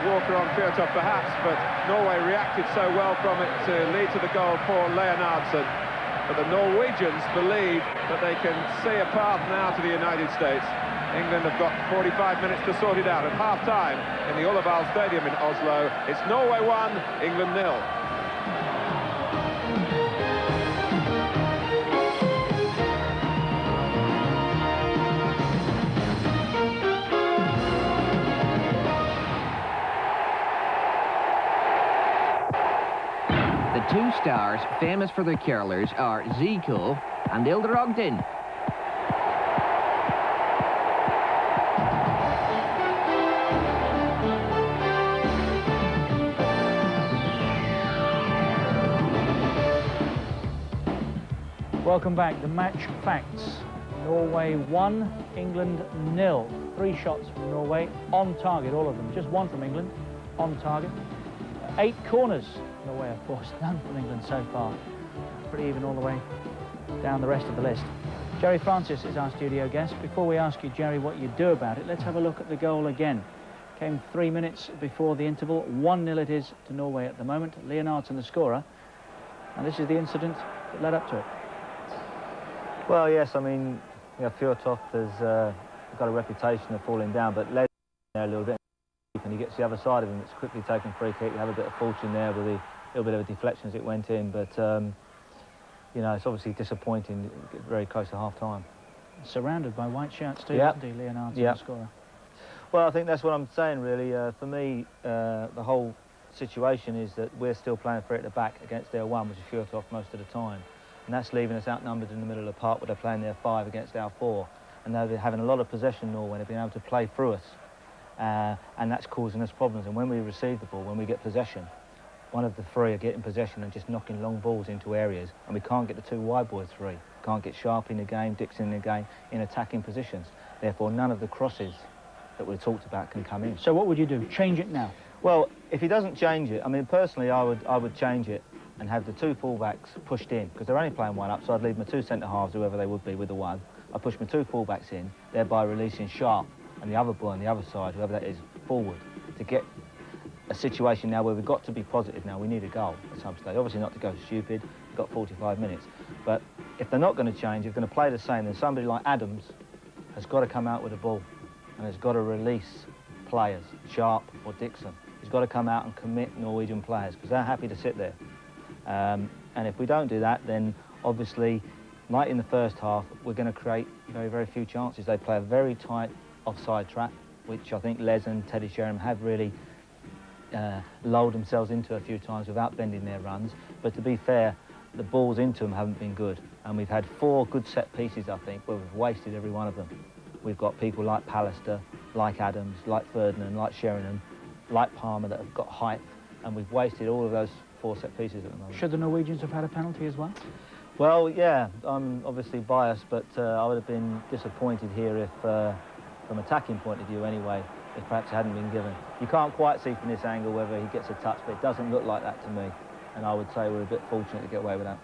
Walker on Fjørtoft perhaps, but Norway reacted so well from it to lead to the goal for Leonardsen. But the Norwegians believe that they can see a path now to the United States. England have got 45 minutes to sort it out. At half-time in the Ullevål Stadium in Oslo, it's Norway 1, England 0. The two stars famous for their curlers are Zico and Ilder Ogden. Welcome back. The match facts. Norway 1, England 0. 3 shots from Norway on target, all of them. Just 1 from England on target. 8 corners. Norway, of course, none from England so far. Pretty even all the way down the rest of the list. Jerry Francis is our studio guest. Before we ask you, Jerry, what you do about it, let's have a look at the goal again. Came 3 minutes before the interval. 1-0 it is to Norway at the moment. Leonardsen the scorer. And this is the incident that led up to it. Well, yes, I mean, Fjørtoft has got a reputation of falling down, but led there a little bit. And he gets the other side of him. It's quickly taken free kick. You have a bit of fortune there with a little bit of a deflection as it went in, but you know, it's obviously disappointing. Very close to half-time. Surrounded by white shirts too, yep. isn't he, Leonardsen, the scorer? Well, I think that's what I'm saying, really. For me, the whole situation is that we're still playing for it at the back against their 1, which is Fjørtoft most of the time, and that's leaving us outnumbered in the middle of the park where they're playing their 5 against our 4, and they're having a lot of possession. Norway, they've been able to play through us. And that's causing us problems. And when we receive the ball, when we get possession, one of the 3 are getting possession and just knocking long balls into areas, and we can't get the 2 wide boys through. Can't get Sharp in the game, Dixon in the game, in attacking positions. Therefore, none of the crosses that we talked about can come in. So what would you do? Change it now? Well, if he doesn't change it, I mean, personally, I would change it and have the 2 fullbacks pushed in, because they're only playing 1 up, so I'd leave my 2 centre-halves, whoever they would be, with the 1. I'd push my 2 fullbacks in, thereby releasing Sharp and the other boy on the other side, whoever that is, forward, to get a situation now where we've got to be positive now. We need a goal at some stage. Obviously not to go stupid, we've got 45 minutes. But if they're not going to change, if they're going to play the same, then somebody like Adams has got to come out with a ball and has got to release players, Sharp or Dixon. He's got to come out and commit Norwegian players, because they're happy to sit there. And if we don't do that, then obviously, like in the first half, we're going to create very, very few chances. They play a very tight offside trap which I think Les and Teddy Sheringham have really lulled themselves into a few times without bending their runs. But to be fair, the balls into them haven't been good. And we've had 4 good set pieces, I think, where we've wasted every one of them. We've got people like Pallister, like Adams, like Ferdinand, like Sheringham, like Palmer that have got height, and we've wasted all of those 4 set pieces at the moment. Should the Norwegians have had a penalty as well? Well, yeah, I'm obviously biased, but I would have been disappointed here if, from attacking point of view anyway, if perhaps it hadn't been given. You can't quite see from this angle whether he gets a touch, but it doesn't look like that to me. And I would say we're a bit fortunate to get away with that.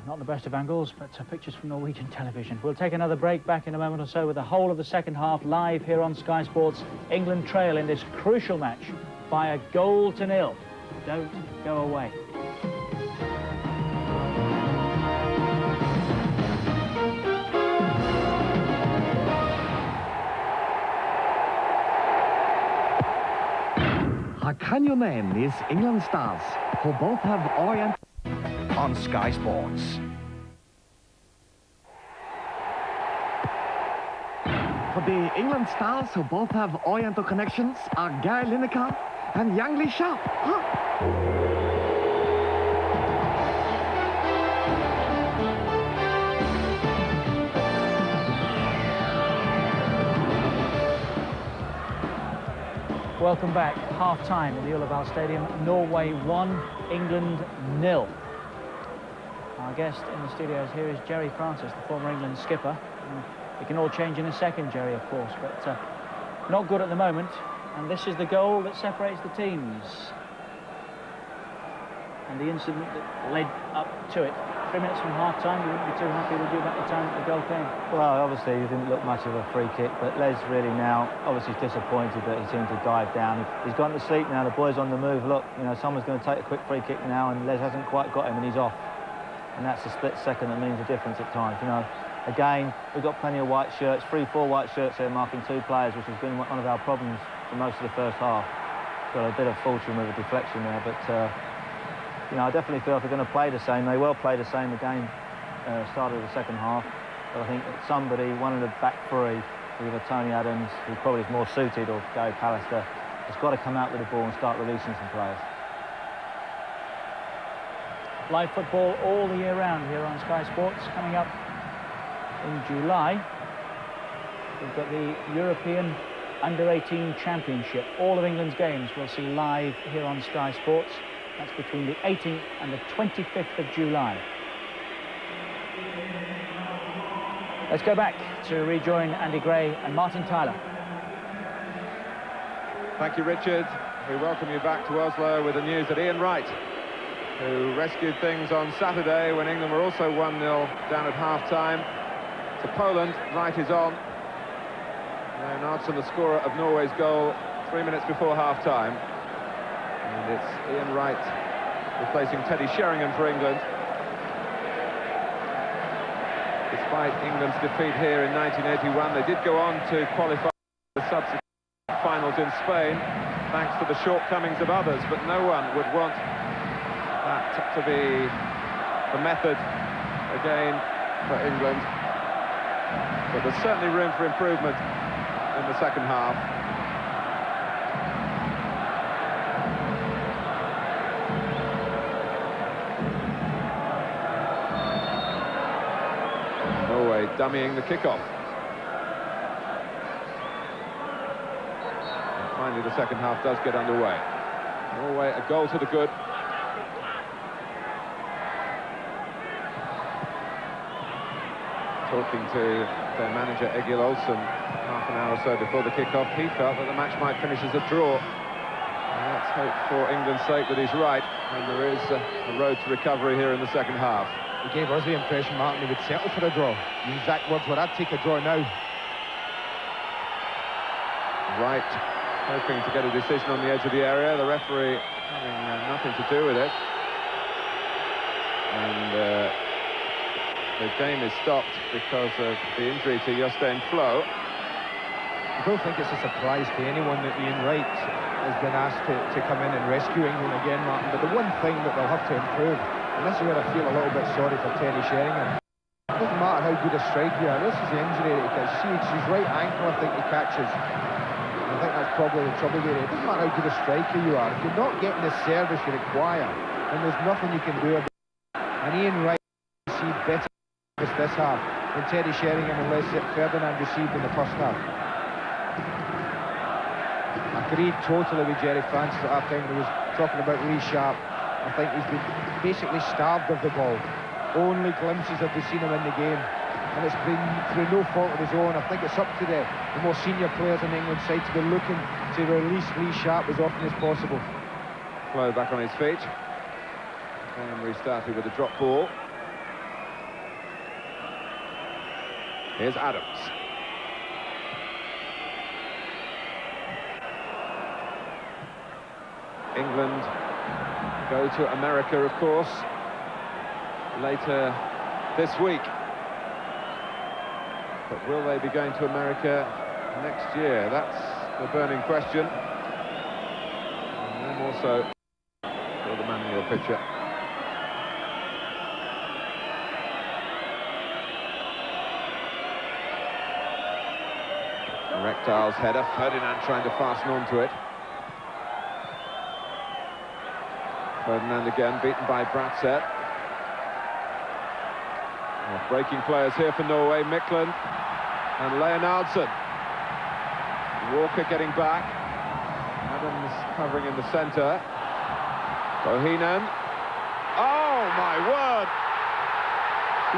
Not the best of angles, but pictures from Norwegian television. We'll take another break, back in a moment or so with the whole of the second half live here on Sky Sports. England trail in this crucial match by a 0-0. Don't go away. Can you name these England stars who both have Orient on Sky Sports? For the England stars who both have Oriental connections are Gary Lineker and Yang Lee Sharp. Welcome back. Half-time at the Ullevål Stadium. Norway 1, England 0. Our guest in the studios here is Jerry Francis, the former England skipper. It can all change in a second, Jerry, of course, but not good at the moment. And this is the goal that separates the teams. And the incident that led up to it. 3 minutes from half-time, you wouldn't be too happy, would you, about the time that the goal came? Well, obviously, it didn't look much of a free kick, but Les really now, obviously, is disappointed that he seemed to dive down. He's gone to sleep now, the boy's on the move. Look, you know, someone's going to take a quick free kick now, and Les hasn't quite got him, and he's off. And that's a split second that means a difference at times, you know. Again, we've got plenty of white shirts, 3-4 white shirts here marking 2 players, which has been one of our problems for most of the first half. Got a bit of fortune with a deflection there, but, you know, I definitely feel if they're going to play the same, they will play the same again. Start of the second half, but I think that somebody, one of the back 3, either Tony Adams, who probably is more suited, or Gary Pallister, has got to come out with the ball and start releasing some players. Live football all the year round here on Sky Sports. Coming up in July, we've got the European Under-18 Championship. All of England's games we'll see live here on Sky Sports. That's between the 18th and the 25th of July. Let's go back to rejoin Andy Gray and Martin Tyler. Thank you, Richard. We welcome you back to Oslo with the news that Ian Wright, who rescued things on Saturday when England were also 1-0 down at half-time to Poland. Wright is on. Now Nilsson, the scorer of Norway's goal 3 minutes before half-time. And it's Ian Wright replacing Teddy Sheringham for England. Despite England's defeat here in 1981, they did go on to qualify for the subsequent finals in Spain, thanks to the shortcomings of others, but no one would want that to be the method again for England. But there's certainly room for improvement in the second half. Norway dummying the kickoff. And finally, the second half does get underway. Norway a goal to the good. Talking to their manager Egil Olsen half an hour or so before the kickoff, he felt that the match might finish as a draw. Let's hope for England's sake that he's right, and there is a road to recovery here in the second half. He gave us the impression, Martin, he would settle for a draw. The exact words were, I'd take a draw now. Wright hoping to get a decision on the edge of the area, the referee having nothing to do with it. And the game is stopped because of the injury to Jostein Flo. I don't think it's a surprise to anyone that Ian Wright has been asked to come in and rescue England again, Martin, but the one thing that they'll have to improve, and this is where I feel a little bit sorry for Teddy Sheringham, it doesn't matter how good a striker you are, this is the injury that he gets. See, it's his right ankle, I think, he catches. And I think that's that's probably the trouble there. It doesn't matter how good a striker you are. If you're not getting the service you require, then there's nothing you can do about it. And Ian Wright received better this half than Terry Sheringham and Les Ferdinand received in the first half. Agreed totally with Jerry Francis at that time when he was talking about Lee Sharp. I think he's been basically starved of the ball. Only glimpses have we seen him in the game, and it's been through no fault of his own. I think it's up to the more senior players on the England side to be looking to release Lee Sharp as often as possible. Flo back on his feet. And restarted with a drop ball. Here's Adams. England go to America, of course, later this week. But will they be going to America next year? That's the burning question. And then also, for the man in your picture. Rectile's header, Ferdinand trying to fasten onto it. Ferdinand again, beaten by Bratzett. Breaking players here for Norway, Mikland and Leonardson. Walker getting back. Adams covering in the centre. Bohinen. Oh, my word!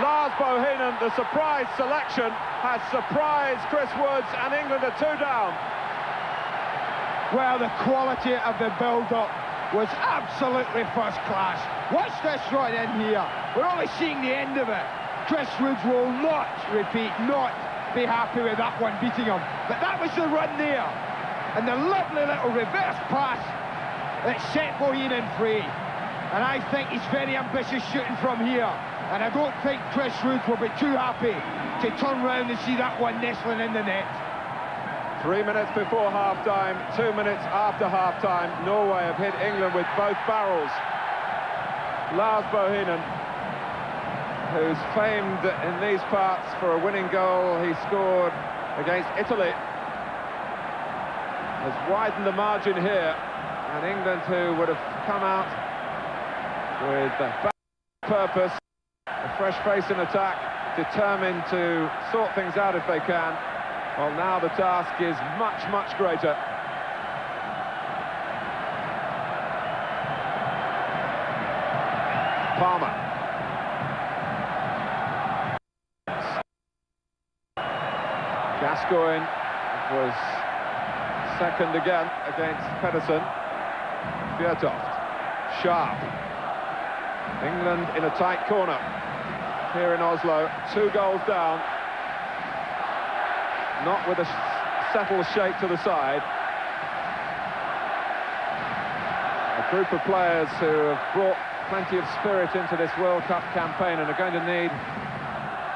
Lars Bohinen, the surprise selection, has surprised Chris Woods, and England are 2 down. Well, the quality of the build-up was absolutely first class. Watch this run in here. We're only seeing the end of it. Chris Woods will not be happy with that one beating him. But that was the run there. And the lovely little reverse pass that set Bohinen free. And I think he's very ambitious shooting from here. And I don't think Chris Woods will be too happy to turn round and see that one nestling in the net. 3 minutes before half-time, 2 minutes after half-time, Norway have hit England with both barrels. Lars Bohinen, who's famed in these parts for a winning goal he scored against Italy, has widened the margin here, and England, who would have come out with a purpose, a fresh face in attack, determined to sort things out if they can. Well, now the task is much, much greater. Palmer. Gascoigne was second again against Pedersen. Fjørtoft. Sharp. England in a tight corner here in Oslo. 2 goals down. Not with a settled shake to the side. A group of players who have brought plenty of spirit into this World Cup campaign and are going to need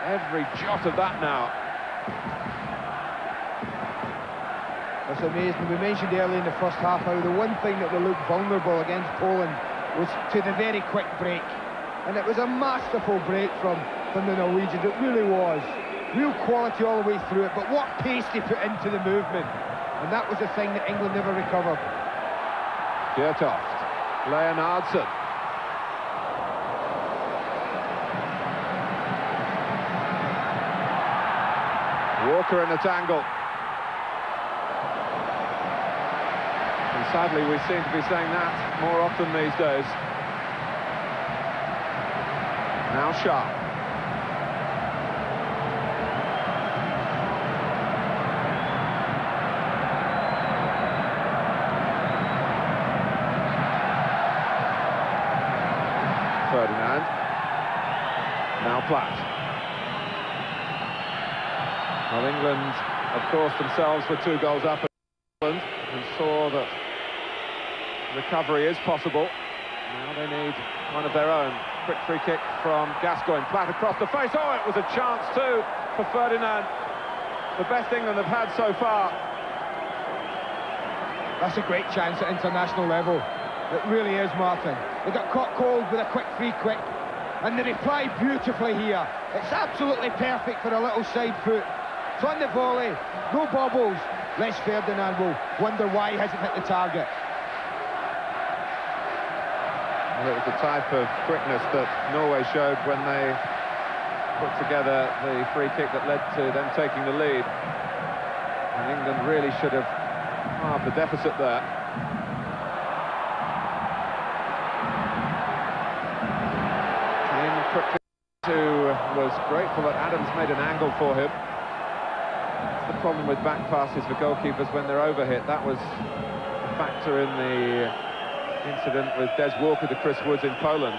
every jot of that now. That's amazing. We mentioned earlier in the first half how the one thing that we looked vulnerable against Poland was to the very quick break. And it was a masterful break from the Norwegians. It really was. Real quality all the way through it, but what pace they put into the movement. And that was the thing that England never recovered. Fjørtoft. Leonardson. Walker in a tangle. And sadly, we seem to be saying that more often these days. Now Sharp. Ferdinand. Now Platt. Well, England, of course, themselves were 2 goals up at England and saw that recovery is possible. Now they need one of their own. Quick free kick from Gascoigne. Platt across the face. Oh, it was a chance too for Ferdinand. The best England have had so far. That's a great chance at international level. It really is, Martin. They got caught cold with a quick free kick, and they replied beautifully here. It's absolutely perfect for a little side foot. It's on the volley, no bobbles, Les Ferdinand will wonder why he hasn't hit the target. Well, it was the type of quickness that Norway showed when they put together the free kick that led to them taking the lead. And England really should have halved the deficit there. In quickly, who was grateful that Adams made an angle for him. That's the problem with back passes for goalkeepers when they're overhit. That was a factor in the incident with Des Walker to Chris Woods in Poland.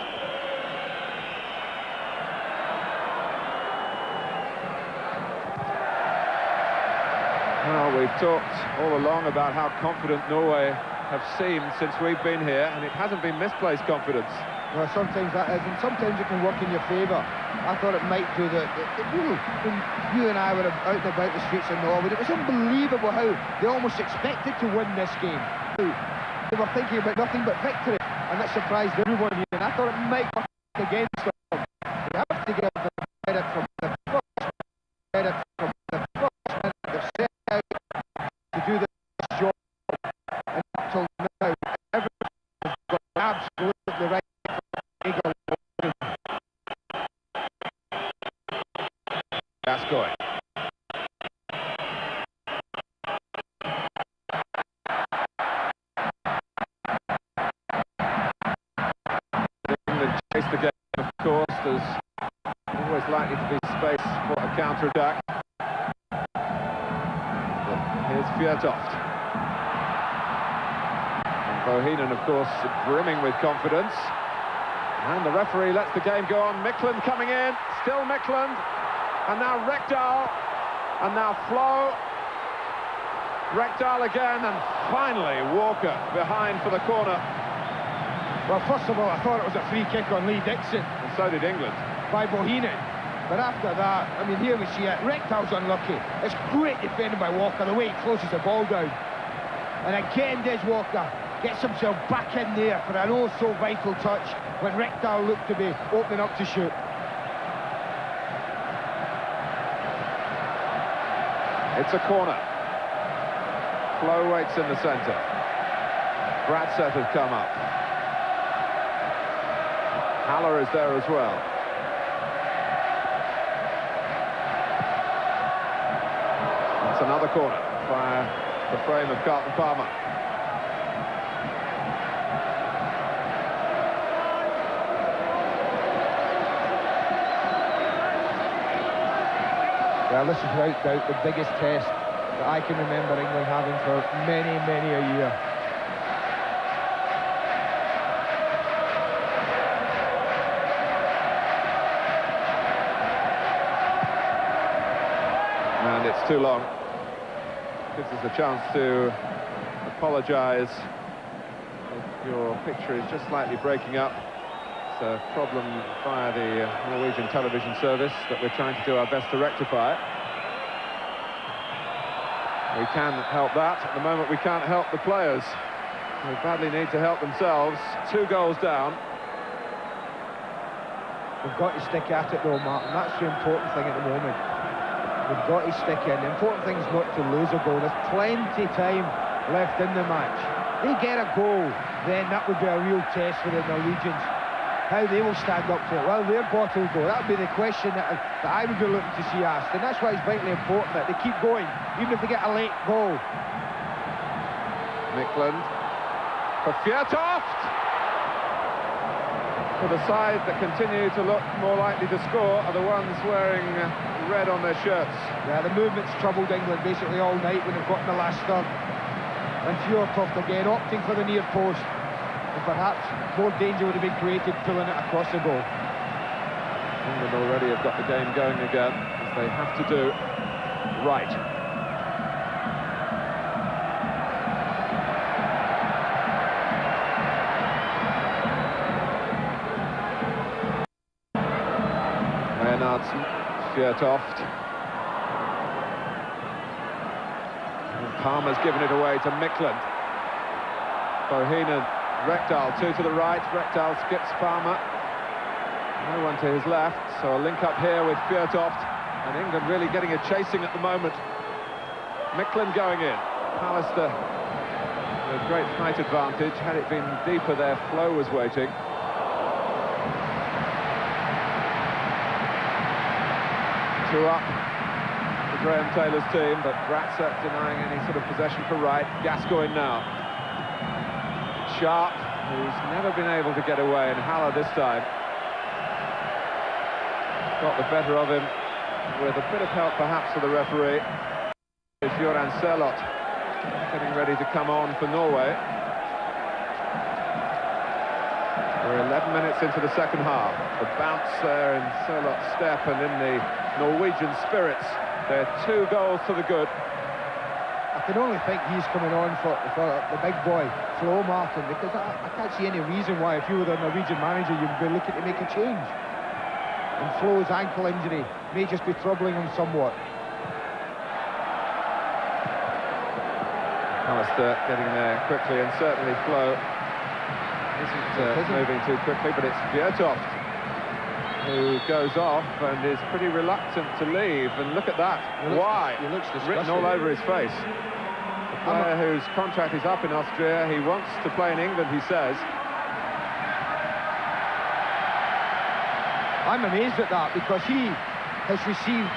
Well, we've talked all along about how confident Norway have seemed since we've been here, and it hasn't been misplaced confidence. Well, sometimes that is, and sometimes it can work in your favour. I thought it might do when you and I were out and about the streets of Norway, it was unbelievable how they almost expected to win this game. They were thinking about nothing but victory, and that surprised everyone here, and I thought it might work against them. They have to give them credit from the first minute they've set out to do this job, and until now, everyone has got absolutely right. That's going. England chase the game, of course. There's always likely to be space for a counter-attack. Here's Fjørtoft. And Bohinen, of course, brimming with confidence. And the referee lets the game go on. Mikland coming in, still Mikland. And now Rekdal, and now Flo. Rekdal again, and finally Walker behind for the corner. Well, first of all, I thought it was a free kick on Lee Dixon. And so did England. By Bohinen. But after that, I mean, here we see it. Rekdal's unlucky. It's great defending by Walker, the way he closes the ball down. And again, Des Walker gets himself back in there for an oh-so-vital touch when Rekdal looked to be opening up to shoot. It's a corner. Flo waits in the centre. Bradseth has come up. Haller is there as well. That's another corner by the frame of Carlton Palmer. Well, this is without doubt the biggest test that I can remember England having for many, many a year. And it's too long. Gives us a chance to apologise. Your picture is just slightly breaking up. It's a problem via the Norwegian television service that we're trying to do our best to rectify. We can help that. At the moment, we can't help the players. They badly need to help themselves. 2 goals down. We've got to stick at it though, Martin. That's the important thing at the moment. We've got to stick in. The important thing is not to lose a goal. There's plenty time left in the match. They get a goal, then that would be a real test for the Norwegians. How they will stand up to it. Well, their bottle go. That would be the question that I would be looking to see asked. And that's why it's vitally important that they keep going, even if they get a late goal. Mikland for Fjørtoft. For the side that continue to look more likely to score are the ones wearing red on their shirts. Yeah, the movement's troubled England basically all night when they've got in the last third. And Fjørtoft again opting for the near post. And perhaps more danger would have been created pulling it across the goal. England already have got the game going again, as they have to do. Right. Leonardsen, Fjørtoft. Palmer's given it away to Mikland. Bohinen. Rekdal, 2 to the right. Rekdal skips Palmer. No one to his left, so a link up here with Fjørtoft. And England really getting a chasing at the moment. Micklin going in. Pallister with great height advantage. Had it been deeper there, Flo was waiting. Two up for Graham Taylor's team, but Bratzer denying any sort of possession for right. Gascoigne now. Sharp, who's never been able to get away, and Haller this time got the better of him with a bit of help perhaps for the referee. It's Göran Sørloth getting ready to come on for Norway. We're 11 minutes into the second half. The bounce there in Sørloth's step and in the Norwegian spirits. They're 2 goals to the good. I can only think he's coming on for the big boy, Flo, Martin, because I can't see any reason why, if you were the Norwegian manager, you'd be looking to make a change. And Flo's ankle injury may just be troubling him somewhat. Pallister getting there quickly, and certainly Flo isn't moving too quickly, but it's Bjertoft who goes off and is pretty reluctant to leave. And look at that. Why? He looks disgusting. Written all over his face. The player whose contract is up in Austria, he wants to play in England, he says. I'm amazed at that, because he has received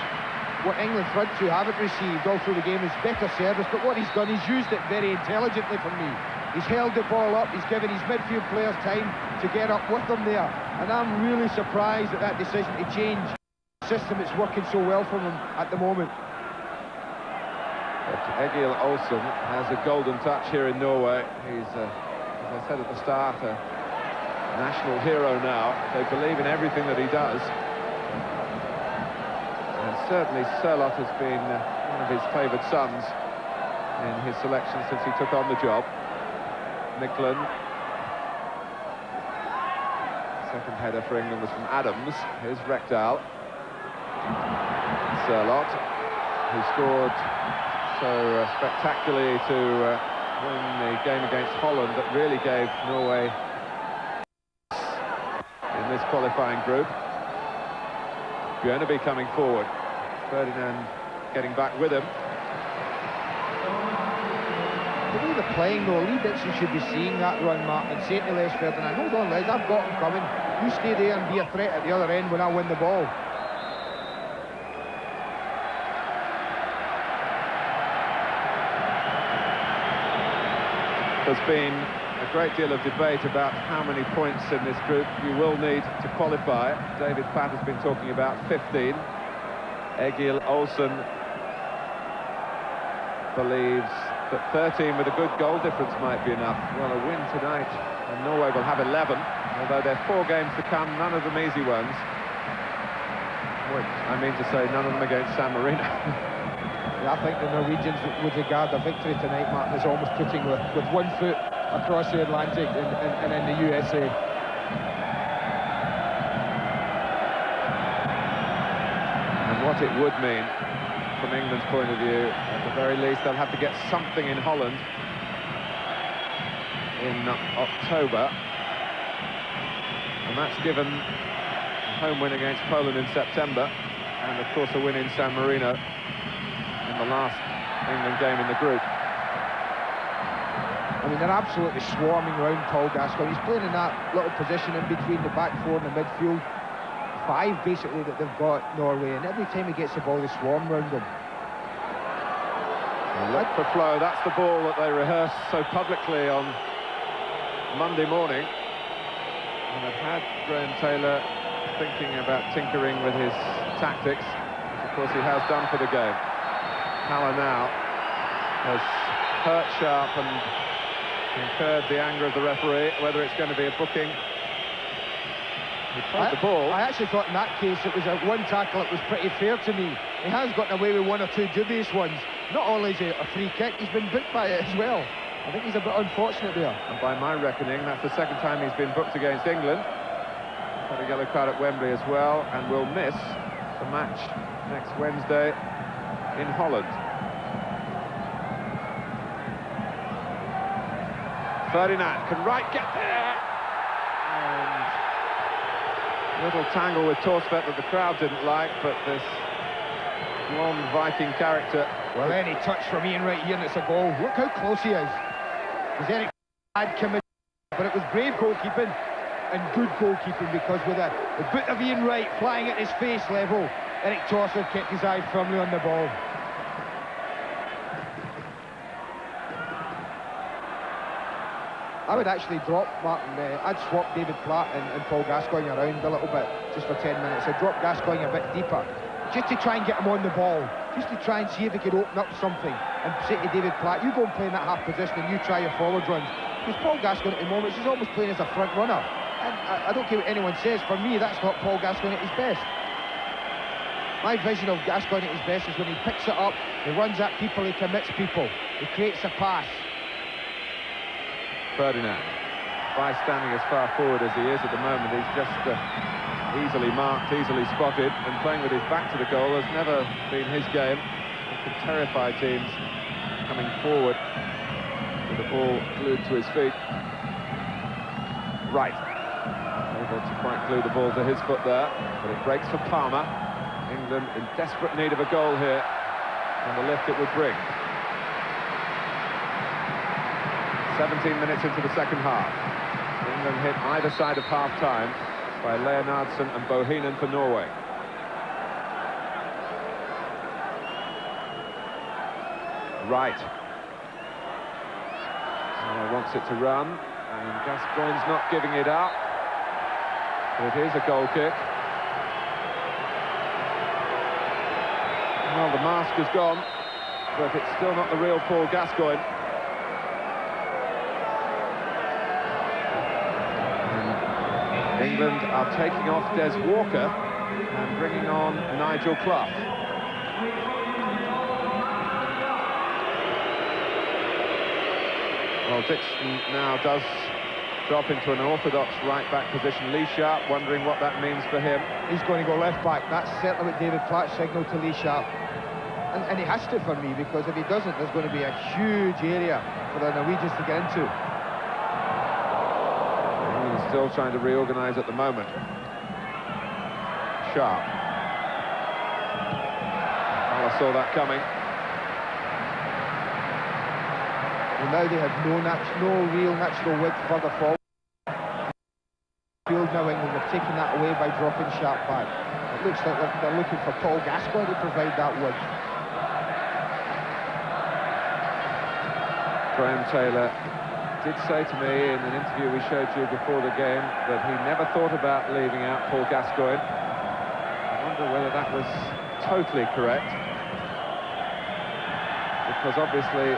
what England front two haven't received all through the game, is better service, but what he's done, he's used it very intelligently for me. He's held the ball up, he's given his midfield players time to get up with them there, and I'm really surprised at that decision to change the system. It's working so well for him at the moment. But Egil Olsen has a golden touch here in Norway. He's, as I said at the start, a national hero now. They believe in everything that he does. And certainly Sørloth has been one of his favoured sons in his selection since he took on the job. Micklin. Second header for England was from Adams. Here's Rekdal. Sørloth, who scored so spectacularly to win the game against Holland, that really gave Norway in this qualifying group. Bjørneby coming forward. Ferdinand getting back with him. The way they're playing though, Lee Dixon should be seeing that run, Mark, and saying to Les Ferdinand, hold on Les, I've got him coming. You stay there and be a threat at the other end when I win the ball. There's been a great deal of debate about how many points in this group you will need to qualify. David Platt has been talking about 15. Egil Olsen believes that 13 with a good goal difference might be enough. Well, a win tonight and Norway will have 11, although there are 4 games to come, none of them easy ones. I mean to say, none of them against San Marino. Yeah, I think the Norwegians would regard a victory tonight, Mark, as almost putting with 1 foot across the Atlantic and in the USA. And what it would mean from England's point of view, at the very least they'll have to get something in Holland in October, and that's given a home win against Poland in September, and of course a win in San Marino in the last England game in the group. I mean, they're absolutely swarming around Paul Gascoigne. He's playing in that little position in between the back 4 and the midfield 5 basically that they've got, Norway, and every time he gets the ball they swarm around him. And look for Flo, that's the ball that they rehearsed so publicly on Monday morning, and have had Graham Taylor thinking about tinkering with his tactics, which of course he has done for the game. Haller now has hurt Sharp and incurred the anger of the referee. Whether it's going to be a booking, he played the ball. I actually thought in that case it was a one tackle that was pretty fair to me. He has gotten away with 1 or 2 dubious ones. Not only is it a free kick, he's been booked by it as well. I think he's a bit unfortunate there. And by my reckoning, that's the second time he's been booked against England. Got a yellow card at Wembley as well, and will miss the match next Wednesday in Holland. Ferdinand can get there, and a little tangle with Torsvedt that the crowd didn't like, but this blonde Viking character. Well, any touch from Ian Wright here and it's a goal. Look how close he is. Was Eric had committed, but it was brave goalkeeping and good goalkeeping, because with the boot of Ian Wright flying at his face level, Eric Chaucer kept his eye firmly on the ball. I would actually drop Martin. I'd swap David Platt and Paul Gascoigne around a little bit just for 10 minutes. I'd drop Gascoigne a bit deeper just to try and get him on the ball, just to try and see if he could open up something, and say to David Platt, you go and play in that half position and you try your forward runs. Because Paul Gascoigne at the moment is almost playing as a front runner, and I don't care what anyone says, for me that's not Paul Gascoigne at his best. My vision of Gascoigne at his best is when he picks it up, he runs at people, he commits people, he creates a pass. Ferdinand, by standing as far forward as he is at the moment, he's just easily marked, easily spotted, and playing with his back to the goal has never been his game. It can terrify teams coming forward with the ball glued to his feet. Right, able to quite glue the ball to his foot there, but it breaks for Palmer. England in desperate need of a goal here, and the lift it would bring. 17 minutes into the second half. England hit either side of half-time by Leonardson and Bohinen for Norway. Right. Norway wants it to run, and Gascoigne's not giving it up. But it is a goal kick. Well, the mask is gone, but it's still not the real Paul Gascoigne. England are taking off Des Walker and bringing on Nigel Clough. Well, Dixon now does drop into an orthodox right-back position. Lee Sharp wondering what that means for him. He's going to go left-back. That's certainly what David Platt signalled to Lee Sharp. And he has to, for me, because if he doesn't, there's going to be a huge area for the Norwegians to get into. Still trying to reorganise at the moment. Sharp. Well, I saw that coming. Well, now they have no real natural width further forward. Field now, England have taken that away by dropping Sharp back. It looks like they're looking for Paul Gascoigne to provide that width. Graham Taylor did say to me in an interview we showed you before the game that he never thought about leaving out Paul Gascoigne. I wonder whether that was totally correct, because obviously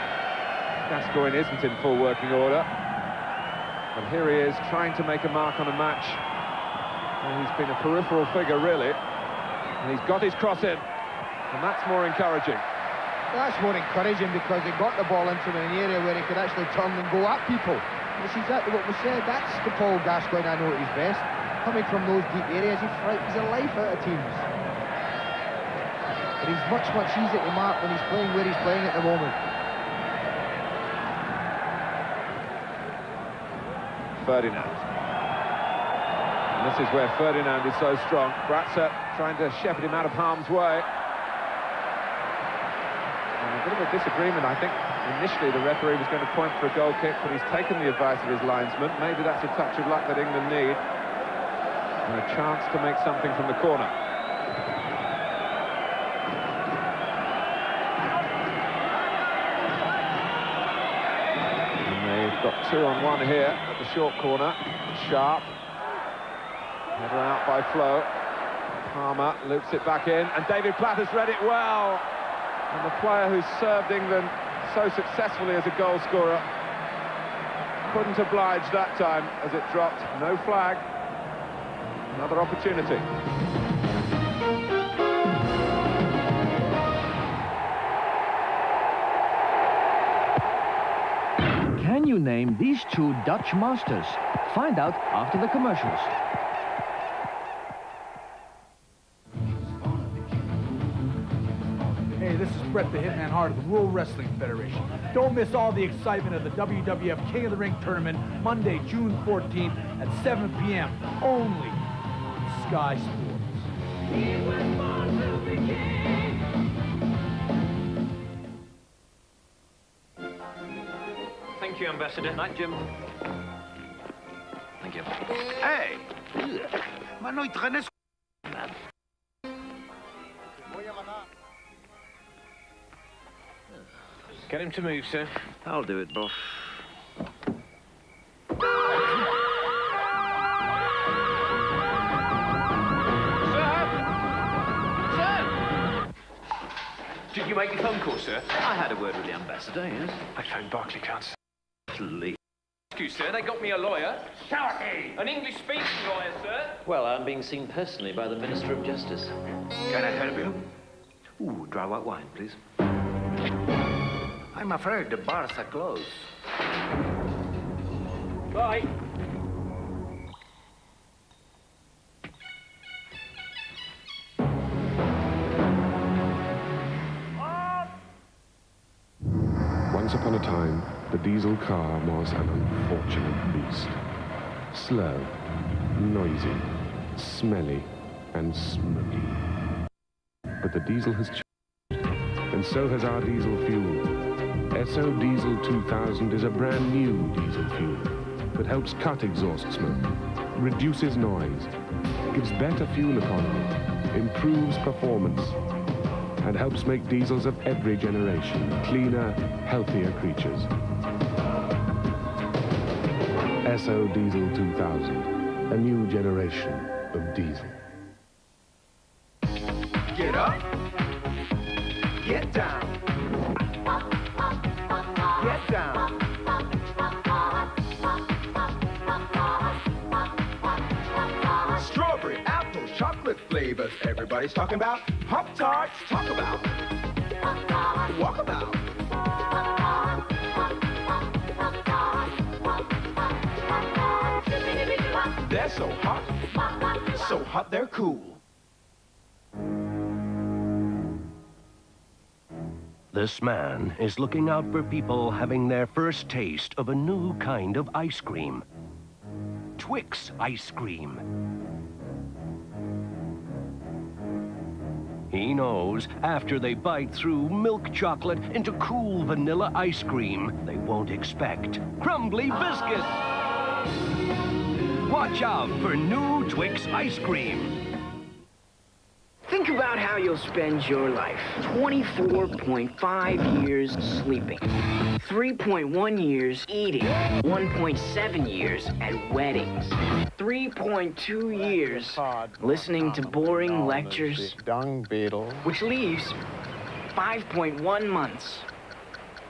Gascoigne isn't in full working order, but here he is trying to make a mark on a match, and he's been a peripheral figure really, and he's got his cross in, and that's more encouraging. That's more encouraging, because he got the ball into an area where he could actually turn and go at people. That's exactly what we said. That's the Paul Gascoigne I know at his best. Coming from those deep areas, he frightens the life out of teams. But he's much, much easier to mark when he's playing where he's playing at the moment. Ferdinand. And this is where Ferdinand is so strong. Bratzer trying to shepherd him out of harm's way. A bit of a disagreement, I think. Initially the referee was going to point for a goal kick, but he's taken the advice of his linesman. Maybe that's a touch of luck that England need, and a chance to make something from the corner. And they've got 2-on-1 here at the short corner. Sharp, header out by Flo. Palmer loops it back in, and David Platt has read it well. And the player who's served England so successfully as a goal scorer couldn't oblige that time as it dropped. No flag. Another opportunity. Can you name these two Dutch masters? Find out after the commercials. Hey, this is Bret the Hitman Hart of the World Wrestling Federation. Don't miss all the excitement of the WWF King of the Ring tournament Monday, June 14th at 7 p.m. only on Sky Sports. Thank you, Ambassador. Night, Jim. Thank you. Hey! Maar nooit rennen. Get him to move, sir. I'll do it, boss. Did you make the phone call, sir? I had a word with the ambassador, yes. I phoned Barclaycard's. Please. Excuse, sir, they got me a lawyer. Shouty! An English-speaking lawyer, sir. Well, I'm being seen personally by the Minister of Justice. Can I help you? Ooh, dry white wine, please. I'm afraid the bars are closed. Bye. Once upon a time, the diesel car was an unfortunate beast. Slow, noisy, smelly, and smoky. But the diesel has changed, and so has our diesel fuel. SO Diesel 2000 is a brand new diesel fuel that helps cut exhaust smoke, reduces noise, gives better fuel economy, improves performance, and helps make diesels of every generation cleaner, healthier creatures. SO Diesel 2000, a new generation of diesel. Get up. Get down. Get down. Strawberry, apple, chocolate flavors. Everybody's talking about Pop-Tarts. Talk about. Walk about. They're so hot they're cool. This man is looking out for people having their first taste of a new kind of ice cream. Twix ice cream. He knows after they bite through milk chocolate into cool vanilla ice cream, they won't expect crumbly biscuits. Watch out for new Twix ice cream. Think about how you'll spend your life. 24.5 years sleeping, 3.1 years eating, 1.7 years at weddings, 3.2 years listening to boring lectures, Dung beetle. which leaves 5.1 months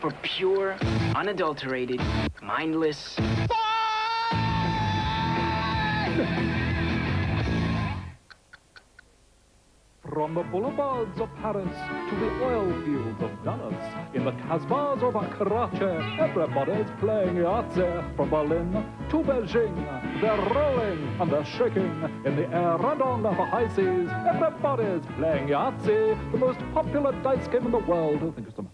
for pure, unadulterated, mindless... From the boulevards of Paris to the oil fields of Dallas, in the Casbahs of Karachi, everybody's playing Yahtzee. From Berlin to Beijing, they're rolling and they're shaking. In the air and on the high seas, everybody's playing Yahtzee, the most popular dice game in the world. Thank you so much.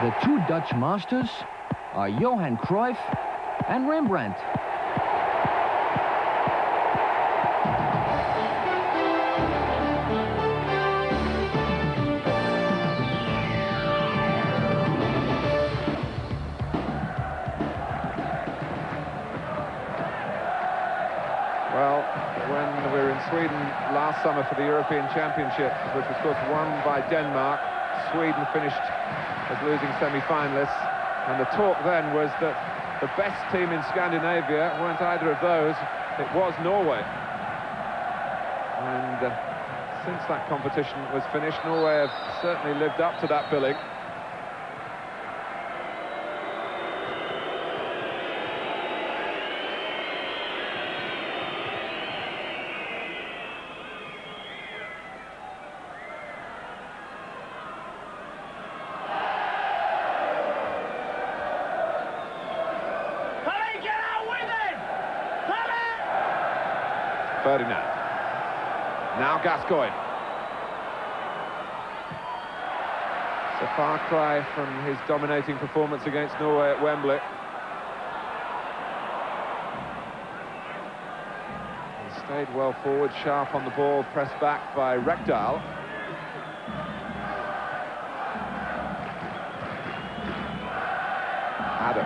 The two Dutch masters are Johan Cruyff and Rembrandt. Well, when we were in Sweden last summer for the European Championship, which was, of course, won by Denmark, Sweden finished as losing semi-finalists, and the talk then was that the best team in Scandinavia weren't either of those, it was Norway. And since that competition was finished, Norway have certainly lived up to that billing. Ferdinand. Now Gascoigne. It's a far cry from his dominating performance against Norway at Wembley. He stayed well forward, sharp on the ball, pressed back by Rekdal.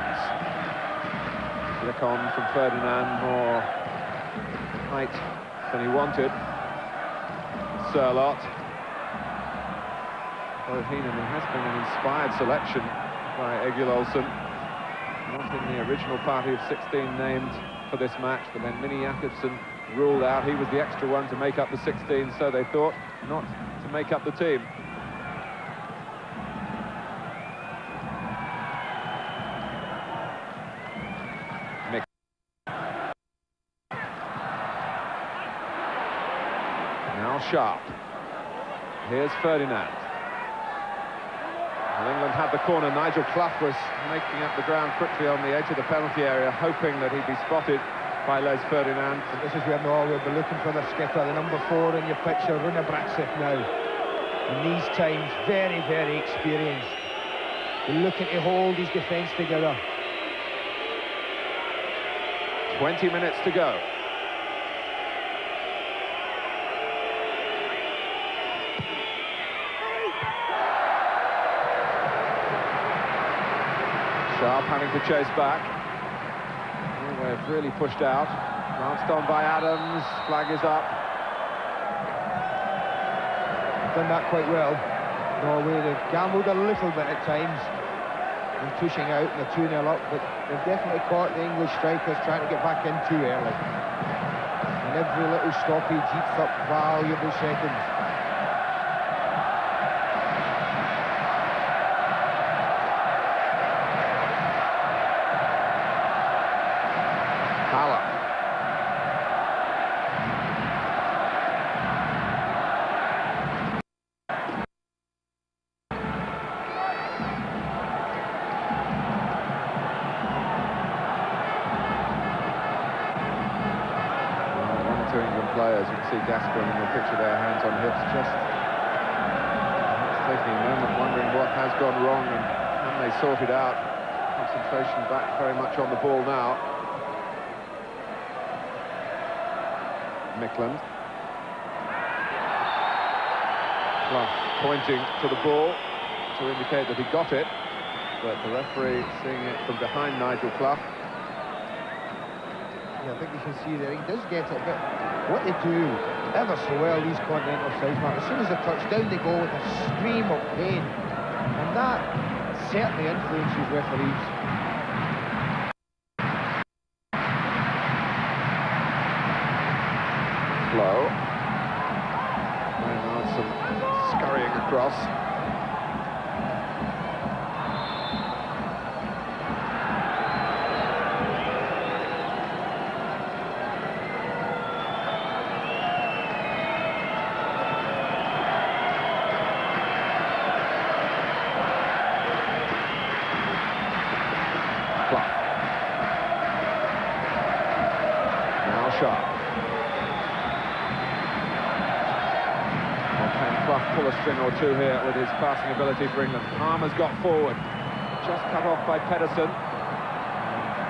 Adams. Flick on from Ferdinand, more height than he wanted. Sørloth. Both Heenan, it has been an inspired selection by Egil Olsen. Not in the original party of 16 named for this match, but then Minnie Jakobsen ruled out. He was the extra one to make up the 16, so they thought not to make up the team. Now Sharp. Here's Ferdinand. Well, England had the corner. Nigel Clough was making up the ground quickly on the edge of the penalty area, hoping that he'd be spotted by Les Ferdinand. And this is where Norway will be looking for their skipper, the number 4 in your picture, Rune Bratseth now. In these times, very, very experienced. They're looking to hold his defence together. 20 minutes to go. Sharp having to chase back. Norway have really pushed out. Glanced on by Adams. Flag is up. Done that quite well. Norway, they've gambled a little bit at times in pushing out, and they're 2-0 up, but they've definitely caught the English strikers trying to get back in too early. And every little stoppage eats up valuable seconds. Players, you can see Gascoigne in the picture there, hands on hips, just taking a moment, wondering what has gone wrong, and when they sort it out, concentration back very much on the ball now. Micklund. Clough pointing to the ball to indicate that he got it, but the referee seeing it from behind Nigel Clough. Yeah, I think you can see there, he does get it, but what they do ever so well, these continental sides, Mark, as soon as they touch down, they go with a scream of pain, and that certainly influences referees. Slow. And now some scurrying across. Sharp. Well, can Clough pull a string or two here with his passing ability for England? Palmer's got forward, just cut off by Pedersen.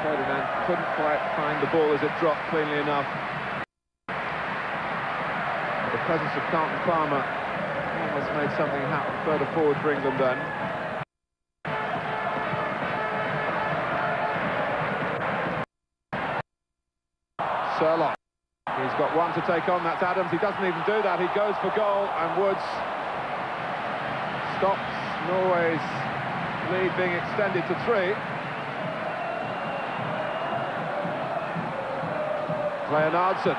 Ferdinand couldn't quite find the ball as it dropped cleanly enough. The presence of Carlton Palmer almost made something happen further forward for England then. Sørloth. He's got one to take on, that's Adams. He doesn't even do that, he goes for goal, and Woods stops Norway's lead being extended to 3. Leonardsen.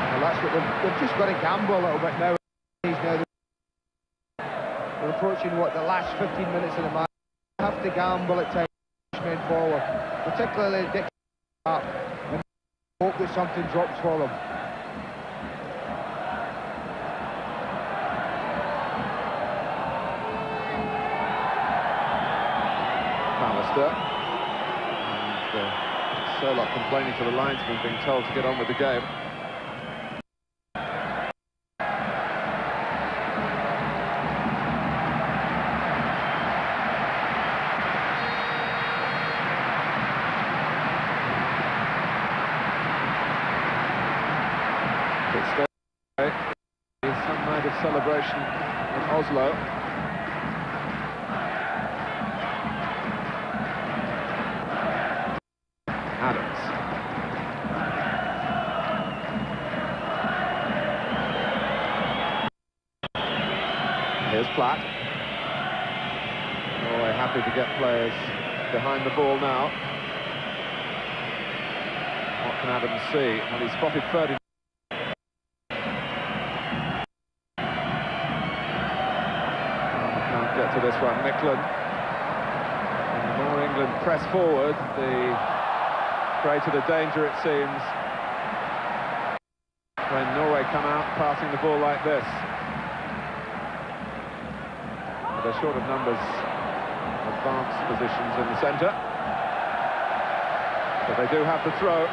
Well, that's what they've just got to gamble a little bit now. They're approaching, what, the last 15 minutes of the match. Have to gamble at times, men forward, particularly Dick up, and hope that something drops for them. Pallister. And Sørloth complaining to the linesman, being told to get on with the game. celebration in Oslo. Adams. Here's Platt. Norway happy to get players behind the ball now. What can Adams see? And he spotted Ferdinand. Can't get to this one. Micklin. And the more England press forward, the greater the danger, it seems, when Norway come out passing the ball like this. They're short of numbers, advanced positions in the centre. But they do have the throw.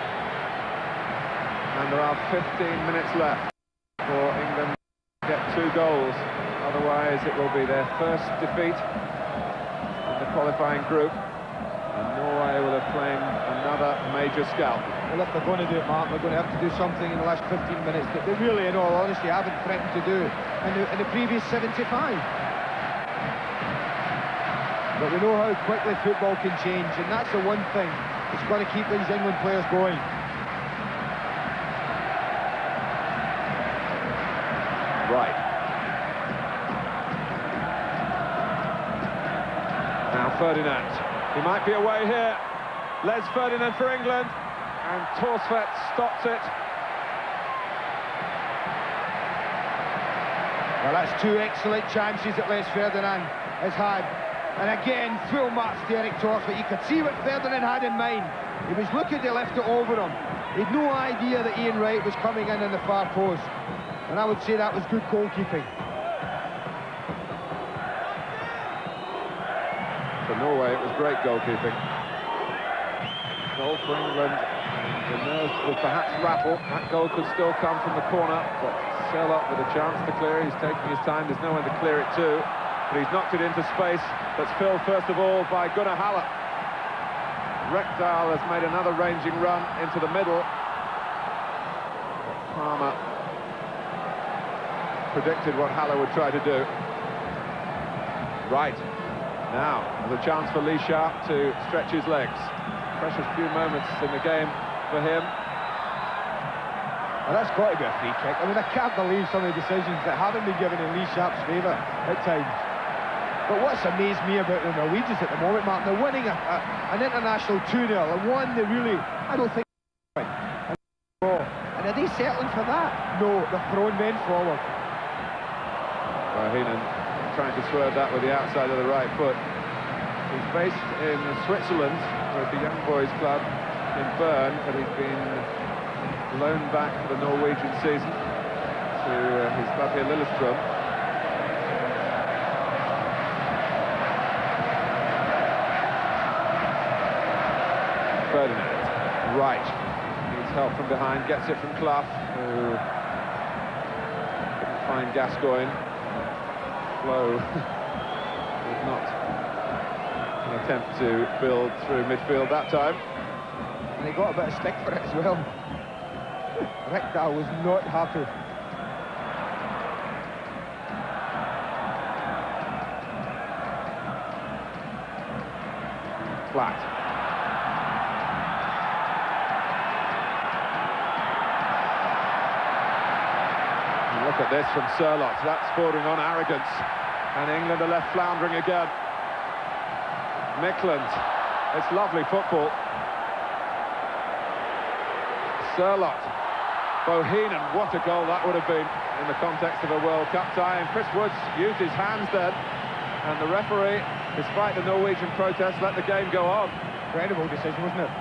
And there are 15 minutes left for England to get 2 goals. Otherwise, it will be their first defeat in the qualifying group. And Norway will have claimed another major scalp. Well, if they're going to do it, Mark, they're going to have to do something in the last 15 minutes that they really, in all honesty, haven't threatened to do in the previous 75. But we know how quickly football can change, and that's the one thing that's got to keep these England players going. Right. Now Ferdinand. He might be away here. Les Ferdinand for England. And Torsvedt stops it. Well, that's 2 excellent chances that Les Ferdinand has had. And again, full marks to Eric Torsvedt. You could see what Ferdinand had in mind. He was looking to lift it over him. He had no idea that Ian Wright was coming in the far post. And I would say that was good goalkeeping. For Norway, it was great goalkeeping. Goal for England. And the nerves will perhaps rattle. That goal could still come from the corner. But Sherlock with a chance to clear. He's taking his time. There's no one to clear it to. But he's knocked it into space. That's filled first of all by Gunnar Halle. Rekdal has made another ranging run into the middle. Palmer predicted what Halle would try to do. Right. Now, there's a chance for Lee Sharp to stretch his legs. Precious few moments in the game for him. Well, that's got to be a free kick. I mean, I can't believe some of the decisions that haven't been given in Lee Sharp's favour at times. But what's amazed me about the Norwegians at the moment, Mark, they're winning an international 2-0, and one they really, I don't think, and are they settling for that? No, they're throwing men forward. Heenan trying to swerve that with the outside of the right foot. He's based in Switzerland with the Young Boys Club in Bern, but he's been loaned back for the Norwegian season to his club here, Lillestrøm. Ferdinand, right, needs help from behind, gets it from Clough, who couldn't find Gascoigne. Flo did not an attempt to build through midfield that time. And he got a bit of stick for it as well. Rekdal was not happy. Flat. Look at this from Sherlock. That's bordering on arrogance. And England are left floundering again. Micklin. It's lovely football. Sherlock. Bohinen. What a goal that would have been in the context of a World Cup tie. And Chris Woods used his hands then. And the referee, despite the Norwegian protest, let the game go on. Incredible decision, wasn't it?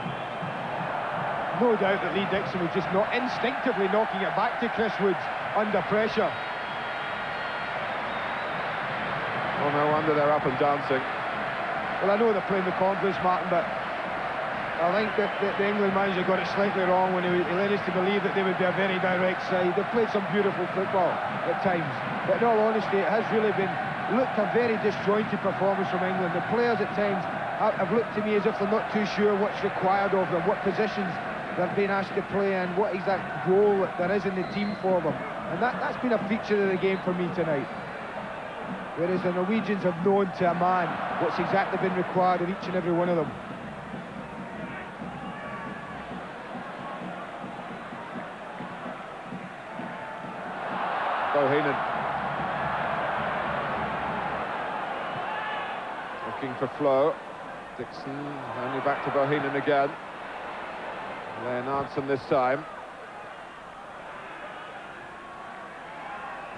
No doubt that Lee Dixon was just not instinctively knocking it back to Chris Woods under pressure. Oh, no wonder they're up and dancing. Well, I know they're playing with confidence, Martin, but I think that the England manager got it slightly wrong when he led us to believe that they would be a very direct side. They've played some beautiful football at times, but in all honesty, it has really looked a very disjointed performance from England. The players at times have looked to me as if they're not too sure what's required of them, what positions they're being asked to play and what exact role there is in the team for them. And that's been a feature of the game for me tonight. Whereas the Norwegians have known to a man what's exactly been required of each and every one of them. Bohinen. Looking for flow. Dixon only back to Bohinen again. Leonardson this time.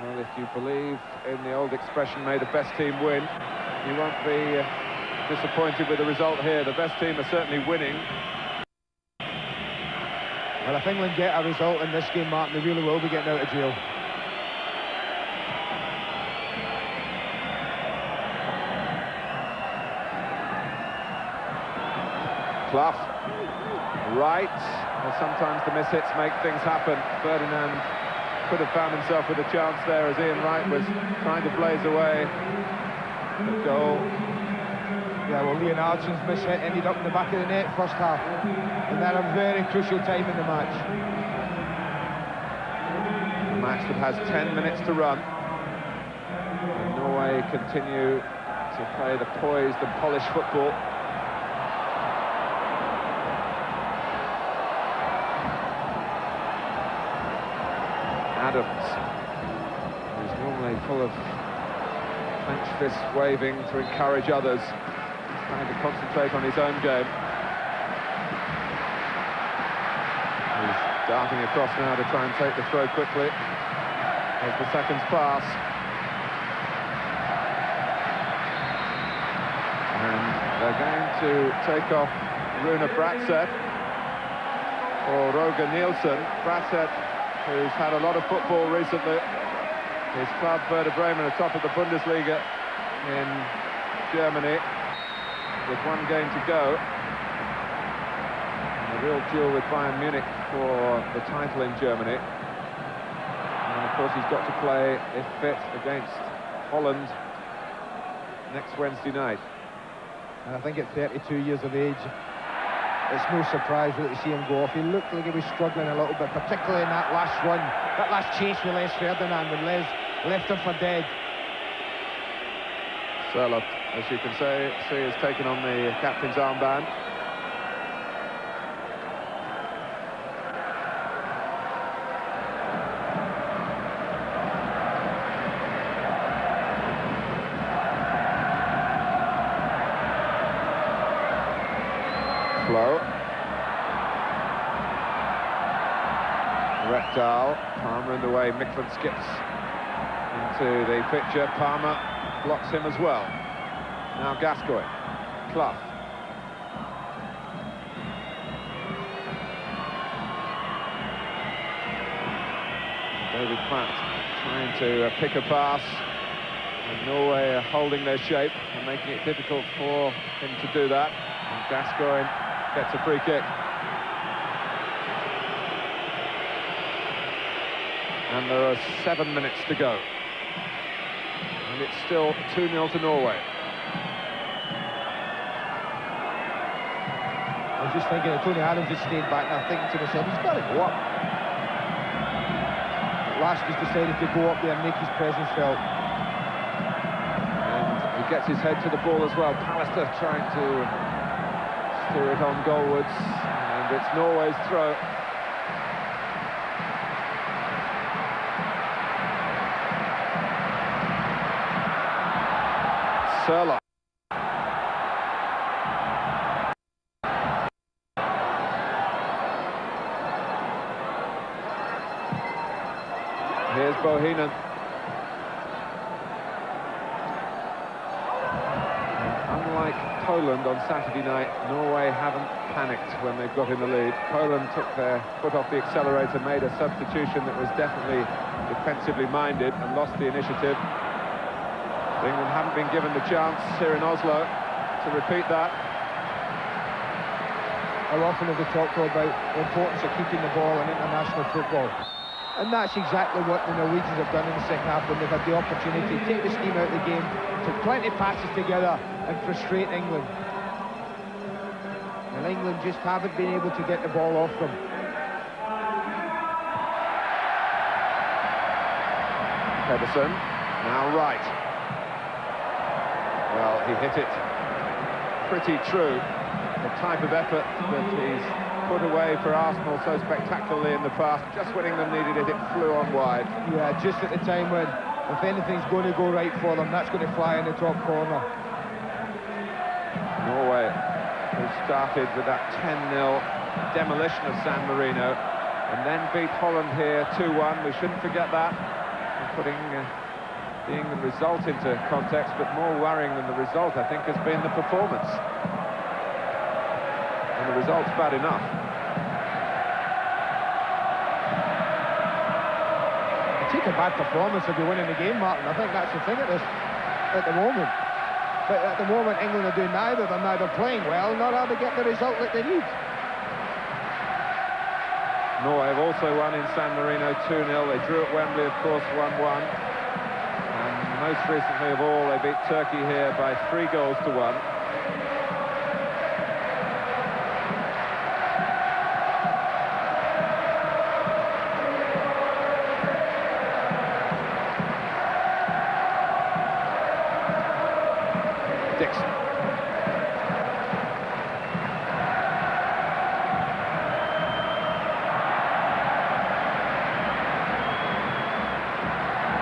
Well, if you believe in the old expression, may the best team win, you won't be disappointed with the result here. The best team are certainly winning. Well, if England get a result in this game, Martin, they really will be getting out of jail. Clough, right. Well, sometimes the mishits make things happen. Ferdinand could have found himself with a chance there as Ian Wright was trying to blaze away the goal. Yeah, well, Leonardson's mishit ended up in the back of the net first half, and at a very crucial time in the match. A match that has 10 minutes to run. And Norway continue to play the poised and polished football. Adams, who's normally full of clenched fists waving to encourage others, trying to concentrate on his own game. He's darting across now to try and take the throw quickly as the seconds pass. And they're going to take off Rune Bratseth for Roger Nielsen. Bratseth, who's had a lot of football recently. His club, Werder Bremen, are top of the Bundesliga in Germany, with one game to go. And a real duel with Bayern Munich for the title in Germany. And of course he's got to play, if fit, against Holland next Wednesday night. And I think at 32 years of age, it's no surprise that you see him go off. He looked like he was struggling a little bit, particularly in that last run, that last chase with Les Ferdinand, when Les left him for dead. Sörloth, as you can see, has taken on the captain's armband. Flow. Reptile, Palmer in the way, Micklin skips into the picture, Palmer blocks him as well. Now Gascoigne, Clough. David Platt trying to pick a pass, and Norway are holding their shape and making it difficult for him to do that. And Gascoigne gets a free kick. And there are 7 minutes to go. And it's still 2-0 to Norway. I was just thinking that Tony Adams just stayed back, and I'm thinking to myself, he's got to go up. At last he's decided to go up there and make his presence felt. And he gets his head to the ball as well. Pallister trying to steer it on goalwards, and it's Norway's throw. Sörloth. Here's Bohinen. Unlike Poland on Saturday night, Norway haven't panicked when they've got in the lead. Poland took their foot off the accelerator, made a substitution that was definitely defensively minded and lost the initiative. England haven't been given the chance here in Oslo to repeat that. How often have they talked about the importance of keeping the ball in international football? And that's exactly what the Norwegians have done in the second half when they've had the opportunity to take the steam out of the game, to plenty passes together and frustrate England. And England just haven't been able to get the ball off them. Pedersen, now right. Well, he hit it pretty true. The type of effort that he's put away for Arsenal so spectacularly in the past, just when England needed it, it flew on wide. Yeah, just at the time when, if anything's going to go right for them, that's going to fly in the top corner. Norway, who started with that 10-0 demolition of San Marino, and then beat Holland here 2-1. We shouldn't forget that. And putting the England result into context, but more worrying than the result, I think, has been the performance. And the result's bad enough. Take a bad performance if you're winning the game, Martin. I think that's the thing at the moment. But at the moment, England are doing neither. They're neither playing well, nor are they getting the result that they need. Norway have also won in San Marino 2-0. They drew at Wembley, of course, 1-1. And most recently of all, they beat Turkey here by 3-1.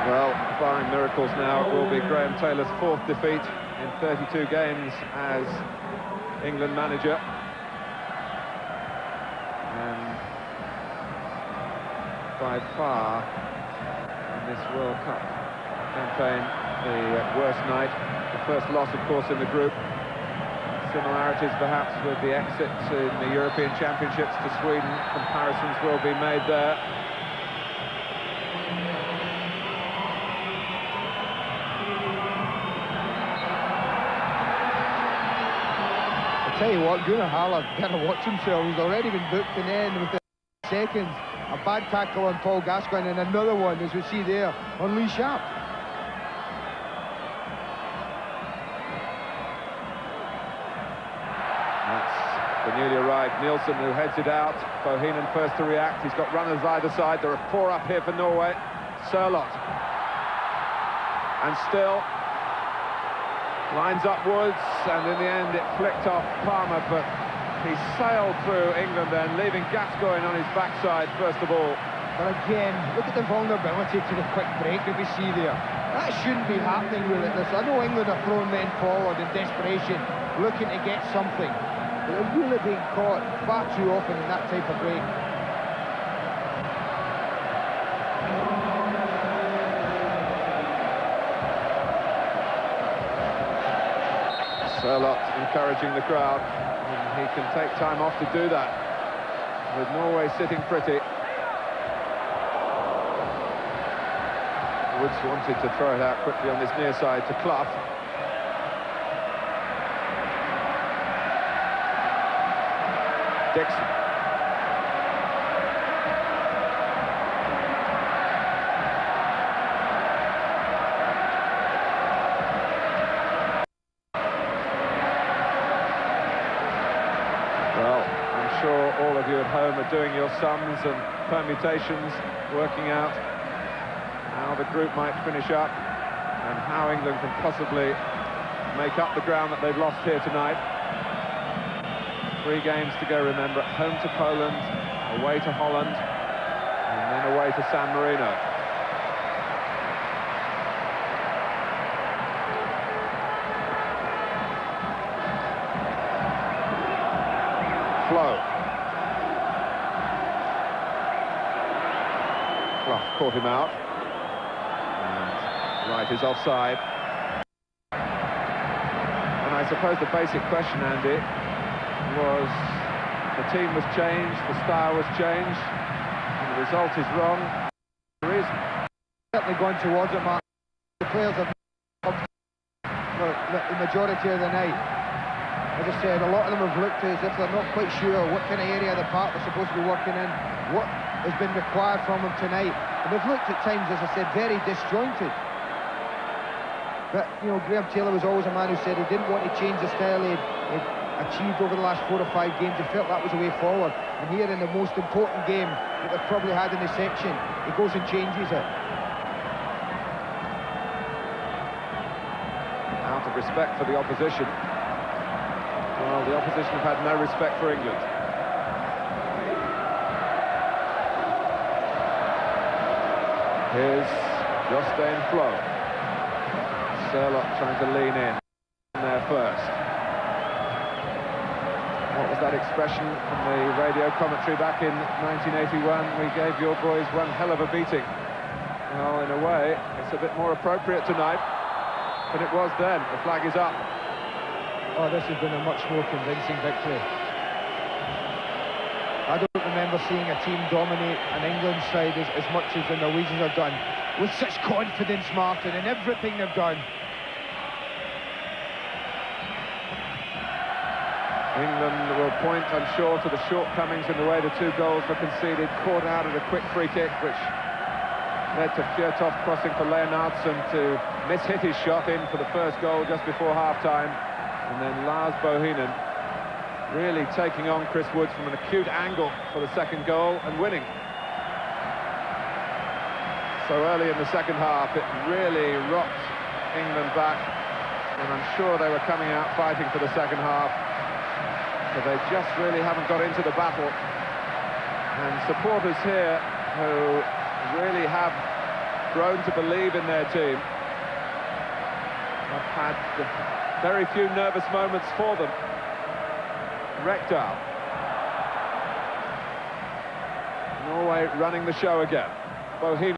Well, barring miracles now, it will be Graham Taylor's 4th defeat in 32 games as England manager. And by far, in this World Cup campaign, the worst night. The first loss, of course, in the group. Similarities, perhaps, with the exit in the European Championships to Sweden. Comparisons will be made there. Tell you what, Gunnar Haller better watch himself. He's already been booked in the end within seconds. A bad tackle on Paul Gascoigne and another one, as we see there, on Lee Sharp. That's the newly arrived Nielsen who heads it out. Bohinen first to react. He's got runners either side. There are 4 up here for Norway. Sørloth. And still lines upwards, and in the end it flicked off Palmer, but he sailed through England then, leaving Gascoigne on his backside first of all. But again, look at the vulnerability to the quick break that we see there. That shouldn't be happening with it. I know England are throwing men forward in desperation, looking to get something, but they're really being caught far too often in that type of break. Sørloth encouraging the crowd, and he can take time off to do that, with Norway sitting pretty. Woods wanted to throw it out quickly on this near side to Clough. Dixon. Well, I'm sure all of you at home are doing your sums and permutations, working out how the group might finish up and how England can possibly make up the ground that they've lost here tonight. 3 games to go, remember, at home to Poland, away to Holland, and then away to San Marino. Flo. Clough caught him out. And right is offside. And I suppose the basic question, Andy, was the team was changed, the style was changed, and the result is wrong. There is Certainly gone towards it, Mark. The players have for the majority of the night. As I said, a lot of them have looked as if they're not quite sure what kind of area of the park they're supposed to be working in, what has been required from them tonight. And they've looked at times, as I said, very disjointed. But, you know, Graham Taylor was always a man who said he didn't want to change the style he'd achieved over the last 4 or 5 games. He felt that was the way forward. And here in the most important game that they've probably had in the section, he goes and changes it. of respect for the opposition. Well, the opposition have had no respect for England. Here's Jostein Flo. Sherlock trying to lean in there first. What was that expression from the radio commentary back in 1981? We gave your boys one hell of a beating. Well, in a way, it's a bit more appropriate tonight than it was then. The flag is up. Oh, this has been a much more convincing victory. I don't remember seeing a team dominate an England side as much as the Norwegians have done. With such confidence, Martin, in everything they've done. England will point, I'm sure, to the shortcomings in the way the two goals were conceded, caught out at a quick free kick, which led to Fjørtoft crossing for Leonardsen to miss-hit his shot in for the first goal just before half-time. And then Lars Bohinen really taking on Chris Woods from an acute angle for the second goal and winning. So early in the second half, it really rocked England back, and I'm sure they were coming out fighting for the second half, but they just really haven't got into the battle. And supporters here who really have grown to believe in their team have had very few nervous moments for them. Rekdal. Norway running the show again. Bohinen.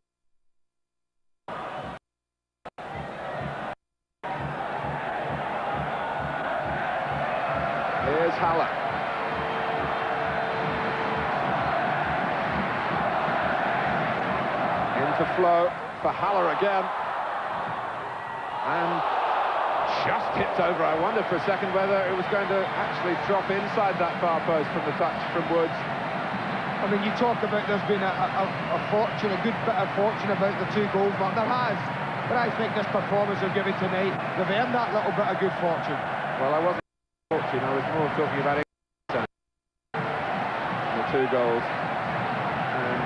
Here's Haller. Into Flo for Haller again. And just tipped over. I wondered for a second whether it was going to actually drop inside that far post from the touch from Woods. I mean, you talk about there's been a fortune, a good bit of fortune about the two goals, Mark. There has. But I think this performance they've given tonight, they've earned that little bit of good fortune. Well, I wasn't fortune, I was more talking about the two goals. And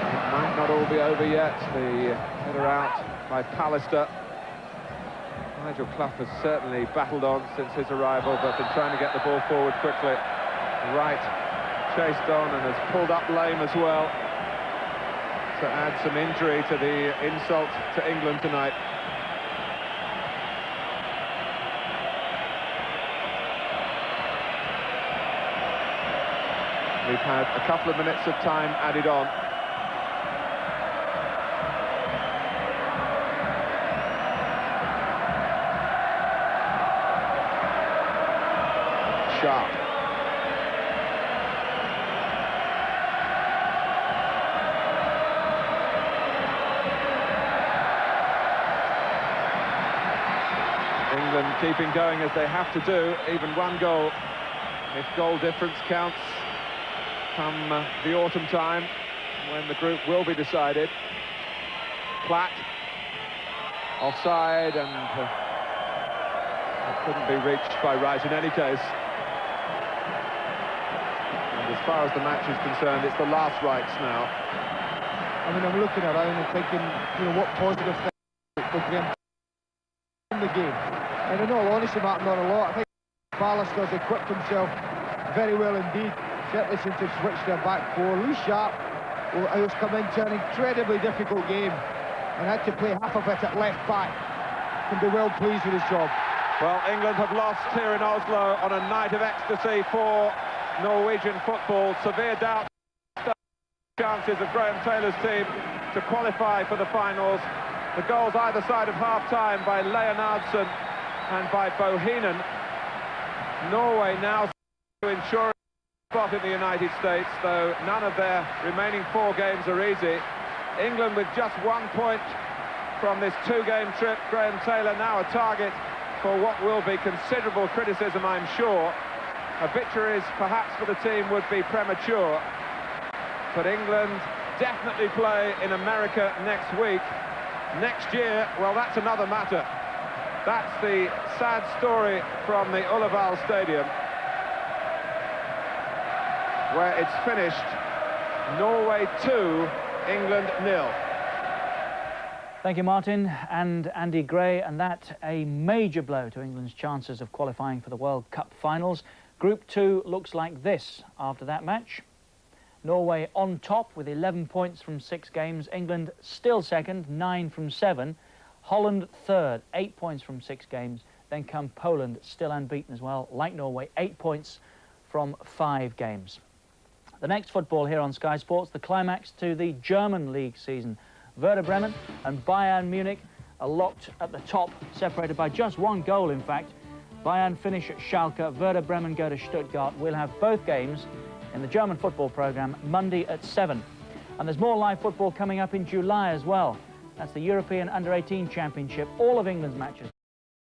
it might not all be over yet. The header out by Pallister. Nigel Clough has certainly battled on since his arrival, but been trying to get the ball forward quickly. Wright chased on and has pulled up lame as well, to add some injury to the insult to England tonight. We've had a couple of minutes of time added on. Sharp. England keeping going as they have to do, even one goal, if goal difference counts, come the autumn time, when the group will be decided. Platt, offside, and it couldn't be reached by Wright in any case. And as far as the match is concerned, it's the last rights now. I mean, I'm looking around and thinking, you know, what positive thing will Graham in the game. And in all honesty, Martin, not a lot. I think Pallister's equipped himself very well indeed. Certainly since they've switched their back four. Lee Sharp has come into an incredibly difficult game and had to play half of it at left back. Can be well pleased with his job. Well, England have lost here in Oslo on a night of ecstasy for Norwegian football. Severe doubt chances of Graham Taylor's team to qualify for the finals. The goals either side of half-time by Leonardsen and by Bohinen. Norway now to ensure a spot in the United States, though none of their remaining 4 games are easy. England with just 1 point from this 2-game trip. Graham Taylor now a target for what will be considerable criticism, I'm sure. Obituaries perhaps for the team would be premature, but England definitely play in America next week. Next year, well, that's another matter. That's the sad story from the Ullevål Stadium, where it's finished Norway 2, England 0. Thank you, Martin and Andy Gray, and that a major blow to England's chances of qualifying for the World Cup finals. Group 2 looks like this after that match. Norway on top with 11 points from 6 games. England still second, 9 from 7. Holland third, 8 points from 6 games. Then come Poland, still unbeaten as well, like Norway, 8 points from 5 games. The next football here on Sky Sports, the climax to the German league season. Werder Bremen and Bayern Munich are locked at the top, separated by just 1 goal, in fact. Bayern finish at Schalke, Werder Bremen go to Stuttgart. We'll have both games in the German football programme Monday at 7. And there's more live football coming up in July as well. That's the European Under-18 Championship. All of England's matches